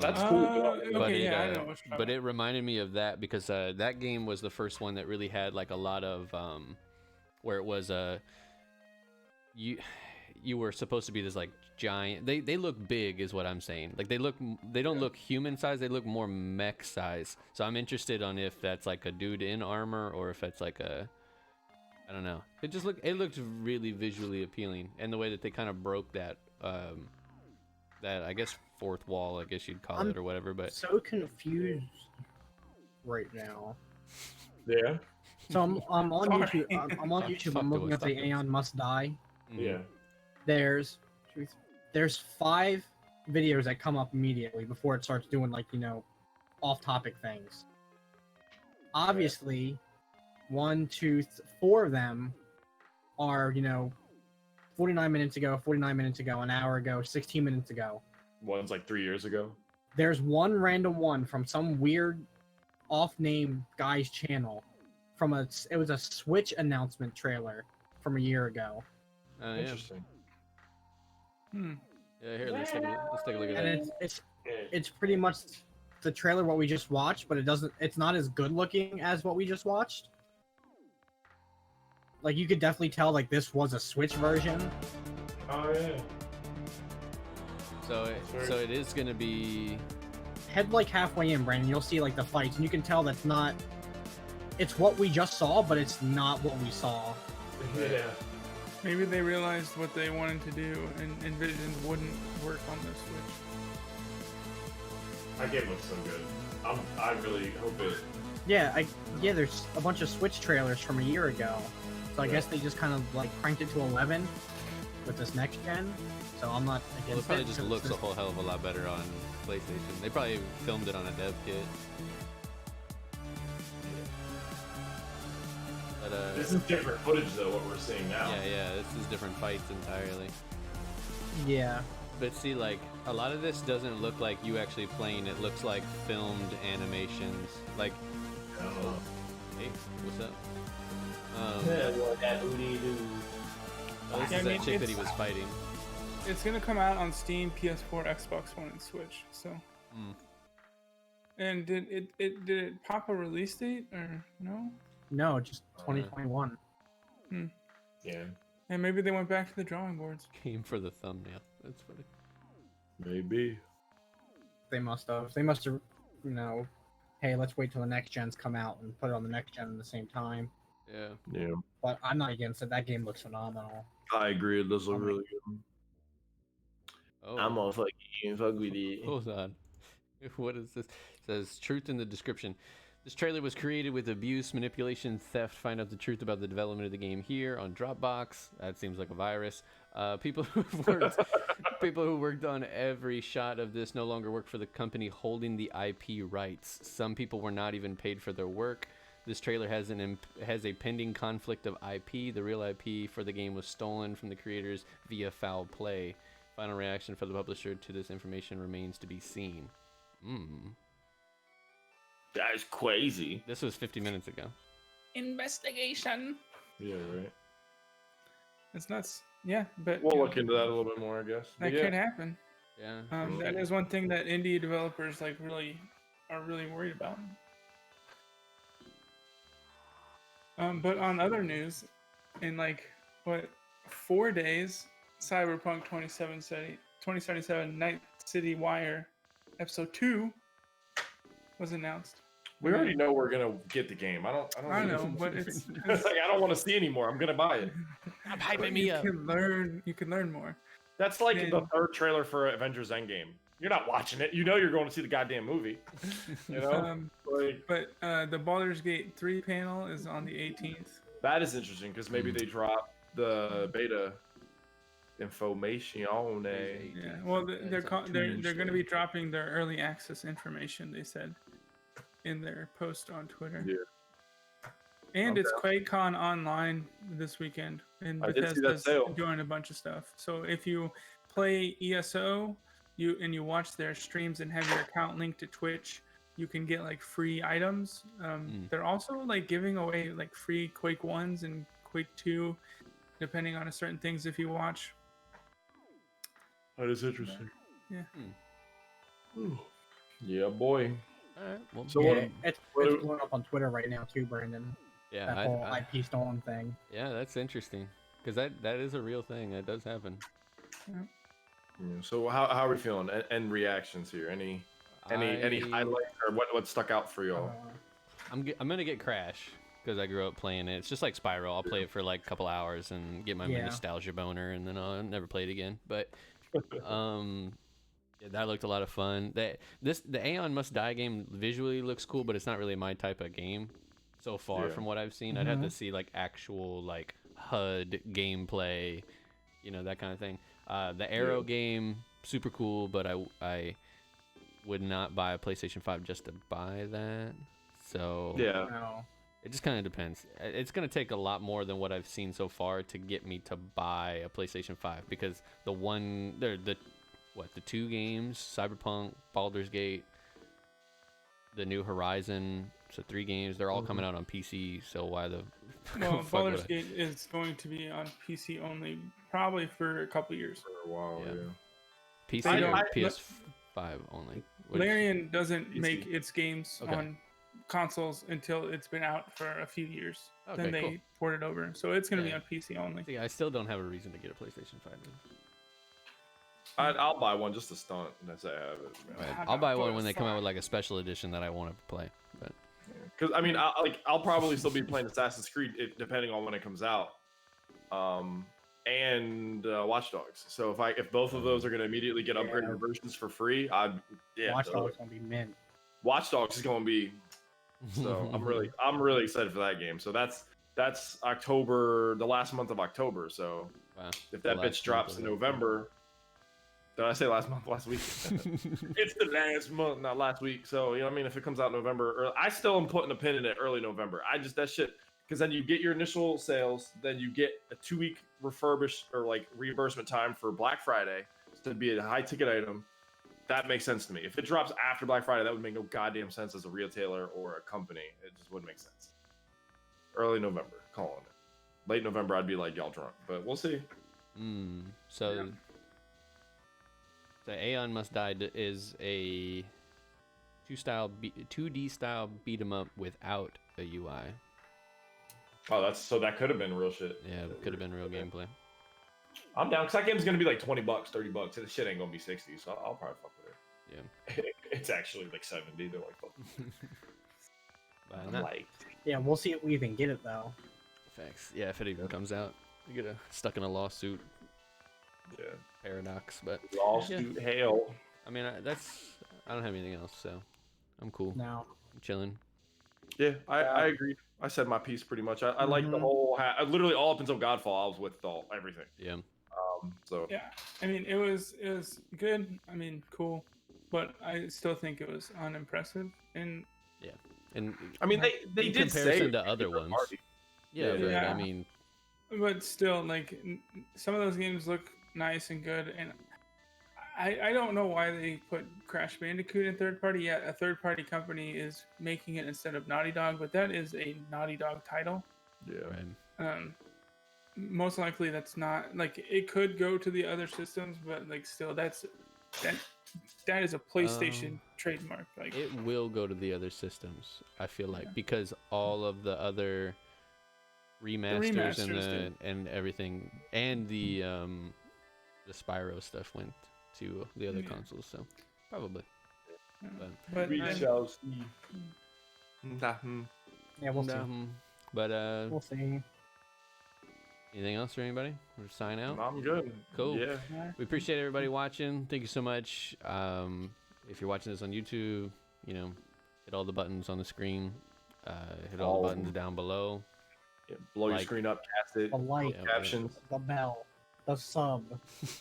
Speaker 3: That's cool.
Speaker 2: But it reminded me of that because that game was the first one that really had like a lot of where it was you were supposed to be this like giant. They look big, is what I'm saying. Like they don't look human size. They look more mech size. So I'm interested on if that's like a dude in armor or if it's like I don't know. It looked really visually appealing, and the way that they kind of broke that that I guess fourth wall, I guess you'd call it or whatever. But
Speaker 4: so confused right now.
Speaker 3: Yeah.
Speaker 4: So I'm on YouTube. I'm on YouTube. I'm looking at the Aeon Must Die.
Speaker 3: Yeah.
Speaker 4: There's 5 videos that come up immediately before it starts doing like off-topic things. Obviously, 1, 2, 4 of them are 49 minutes ago, 49 minutes ago, an hour ago, 16 minutes ago.
Speaker 3: One's like 3 years ago.
Speaker 4: There's one random one from some weird off-name guy's channel it was a Switch announcement trailer from a year ago.
Speaker 3: Interesting.
Speaker 2: Yeah, here, let's take a look at
Speaker 4: and
Speaker 2: that.
Speaker 4: It's pretty much the trailer what we just watched, but it's not as good looking as what we just watched. Like you could definitely tell like this was a Switch version.
Speaker 3: Oh yeah.
Speaker 2: So it is gonna be.
Speaker 4: Head like halfway in, Brandon. You'll see like the fights, and you can tell that's not. It's what we just saw, but it's not what we saw.
Speaker 3: Yeah.
Speaker 1: Maybe they realized what they wanted to do and envisioned wouldn't work on the Switch.
Speaker 3: That game looks so good. I really hope it.
Speaker 4: Yeah, there's a bunch of Switch trailers from a year ago. So I guess they just kind of like cranked it to 11 with this next gen. So I'm not against
Speaker 2: it. Probably just looks a whole hell of a lot better on PlayStation. They probably filmed it on a dev kit. But,
Speaker 3: this is different footage though, what we're seeing now.
Speaker 2: Yeah, this is different fights entirely.
Speaker 4: Yeah.
Speaker 2: But see, like, a lot of this doesn't look like you actually playing. It looks like filmed animations. Like, hey, what's up?
Speaker 8: That booty do.
Speaker 2: Oh, this is that chick that he was fighting.
Speaker 1: It's gonna come out on Steam, PS4, Xbox One, and Switch. So. And did it pop a release date or no?
Speaker 4: No, just 2021.
Speaker 3: Yeah.
Speaker 1: And maybe they went back to the drawing boards.
Speaker 2: Came for the thumbnail. That's funny.
Speaker 3: Maybe.
Speaker 4: They must have, hey, let's wait till the next gens come out and put it on the next gen at the same time.
Speaker 3: Yeah.
Speaker 4: But I'm not against it. That game looks phenomenal.
Speaker 3: I agree. It does look really good.
Speaker 2: Oh.
Speaker 8: I'm all fuck with it.
Speaker 2: Hold on. What is this? It says truth in the description. This trailer was created with abuse, manipulation, theft. Find out the truth about the development of the game here on Dropbox. That seems like a virus. People who worked on every shot of this no longer work for the company holding the IP rights. Some people were not even paid for their work. This trailer has a pending conflict of IP. The real IP for the game was stolen from the creators via foul play. Final reaction for the publisher to this information remains to be seen.
Speaker 8: That's crazy.
Speaker 2: This was 50 minutes ago.
Speaker 1: Investigation.
Speaker 3: Yeah, right.
Speaker 1: It's nuts. Yeah, but
Speaker 3: we'll look into that a little bit more, I guess.
Speaker 1: That could happen.
Speaker 2: Yeah.
Speaker 1: That is one thing that indie developers are really worried about. But on other news, in 4 days, Cyberpunk 2077 Night City Wire Episode 2 was announced.
Speaker 3: We already know we're gonna get the game. I don't
Speaker 1: know, but it's
Speaker 3: like I don't want to see anymore. I'm gonna buy it.
Speaker 2: I'm hyping me up.
Speaker 1: You can learn more.
Speaker 3: That's like the third trailer for Avengers Endgame. You're not watching it. You know you're going to see the goddamn movie. You know?
Speaker 1: But the Baldur's Gate 3 panel is on the 18th.
Speaker 3: That is interesting because maybe they drop the beta information.
Speaker 1: Yeah. Well, they're going to be dropping their early access information. They said in their post on Twitter.
Speaker 3: Yeah.
Speaker 1: And it's QuakeCon online this weekend, and Bethesda's doing a bunch of stuff. So if you play ESO, you watch their streams and have your account linked to Twitch, you can get like free items. They're also like giving away like free Quake 1s and Quake 2, depending on certain things if you watch.
Speaker 3: That is interesting.
Speaker 1: Yeah.
Speaker 3: Yeah, boy.
Speaker 2: All right. Well,
Speaker 4: so it's blowing up on Twitter right now too, Brandon.
Speaker 2: Yeah,
Speaker 4: that whole IP stolen thing.
Speaker 2: Yeah, that's interesting because that is a real thing. That does happen.
Speaker 1: Yeah.
Speaker 3: So how are we feeling? And reactions here? Any highlights or what stuck out for y'all?
Speaker 2: I'm gonna get Crash because I grew up playing it. It's just like Spyro. I'll play it for like a couple hours and get my nostalgia boner, and then I'll never play it again. But yeah, that looked a lot of fun. The Aeon Must Die game visually looks cool, but it's not really my type of game so far from what I've seen. I'd have to see like actual like HUD gameplay, that kind of thing. The Arrow game, super cool, but I would not buy a PlayStation 5 just to buy that. So it just kind of depends. It's going to take a lot more than what I've seen so far to get me to buy a PlayStation 5 because the two games, Cyberpunk, Baldur's Gate, the New Horizon, so 3 games, they're all coming out on PC, so why the
Speaker 1: Well, Baldur's Gate is going to be on PC only probably for a couple years.
Speaker 3: For a while,
Speaker 2: PC or PS5 only?
Speaker 1: Larian doesn't make its games on consoles until it's been out for a few years.
Speaker 2: Okay,
Speaker 1: then they port it over. So it's going to be on PC only.
Speaker 2: See, I still don't have a reason to get a PlayStation 5.
Speaker 3: I'll buy one just to stunt. That's I have it.
Speaker 2: Right. I'll buy one when they come out with like a special edition that I want to play. But
Speaker 3: because I mean, I'll probably still be playing Assassin's Creed depending on when it comes out, and Watch Dogs. So if both of those are going to immediately get upgraded versions for free,
Speaker 4: Watch Dogs is going to be mint.
Speaker 3: Watch Dogs is going to be. So I'm really excited for that game. So that's October, the last month of October. So if that bitch drops in November. Did I say last month? Last week? It's the last month, not last week. So, if it comes out in November, I still am putting a pin in it early November. That shit, because then you get your initial sales, then you get a 2-week refurbished or like reimbursement time for Black Friday to be a high ticket item. That makes sense to me. If it drops after Black Friday, that would make no goddamn sense as a retailer or a company. It just wouldn't make sense. Early November, calling it. Late November, I'd be like, y'all drunk, but we'll see.
Speaker 2: So Aeon Must Die is a 2D style beat 'em up without a UI.
Speaker 3: Oh, so that could have been real shit.
Speaker 2: Yeah, it could have been real gameplay.
Speaker 3: I'm down because that game's gonna be like $20, $30. This shit ain't gonna be 60, so I'll probably fuck with it.
Speaker 2: Yeah,
Speaker 3: it's actually like 70. They're like, fuck.
Speaker 4: Yeah, we'll see if we even get it though.
Speaker 2: Facts. Yeah, if it even comes out, you get stuck in a lawsuit.
Speaker 3: Yeah.
Speaker 2: Paradox, but
Speaker 3: lawsuit hell.
Speaker 2: I mean, I don't have anything else, so I'm cool.
Speaker 4: No,
Speaker 2: I'm chilling.
Speaker 3: Yeah, I agree. I said my piece pretty much. I like the whole. Literally all up until Godfall, I was with everything.
Speaker 2: Yeah.
Speaker 3: So.
Speaker 1: Yeah, I mean, it was good. I mean, cool, but I still think it was unimpressive. And
Speaker 2: I
Speaker 3: mean, they
Speaker 2: in
Speaker 3: did
Speaker 2: comparison
Speaker 3: say
Speaker 2: to other ones. Yeah, but I mean,
Speaker 1: but still, like some of those games look nice and good, and I don't know why they put Crash Bandicoot in third party. Yeah, a third party company is making it instead of Naughty Dog, but that is a Naughty Dog title.
Speaker 3: Yeah.
Speaker 1: Most likely that's not like it could go to the other systems, but like still that is a PlayStation trademark. Like
Speaker 2: it will go to the other systems. I feel like because all of the other remasters and everything and the Spyro stuff went to the other consoles, so probably.
Speaker 1: But
Speaker 3: we shall see.
Speaker 4: Yeah, we'll see.
Speaker 2: But
Speaker 4: We'll see.
Speaker 2: anything else for anybody? We're sign out.
Speaker 3: I'm good.
Speaker 2: Cool.
Speaker 3: Yeah.
Speaker 2: We appreciate everybody watching. Thank you so much. If you're watching this on YouTube, you know, hit all the buttons on the screen. Hit all the buttons down below.
Speaker 3: Yeah, blow your screen up, cast it.
Speaker 4: The like,
Speaker 3: captions.
Speaker 4: the bell, the sub,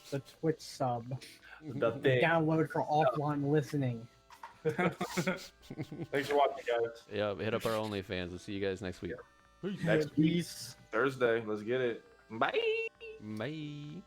Speaker 4: the Twitch sub,
Speaker 3: The thing.
Speaker 4: download for offline listening.
Speaker 3: Thanks for watching, guys.
Speaker 2: Yeah, hit up our OnlyFans. We'll see you guys next week.
Speaker 3: Next week, Thursday. Let's get it. Bye.
Speaker 2: Bye.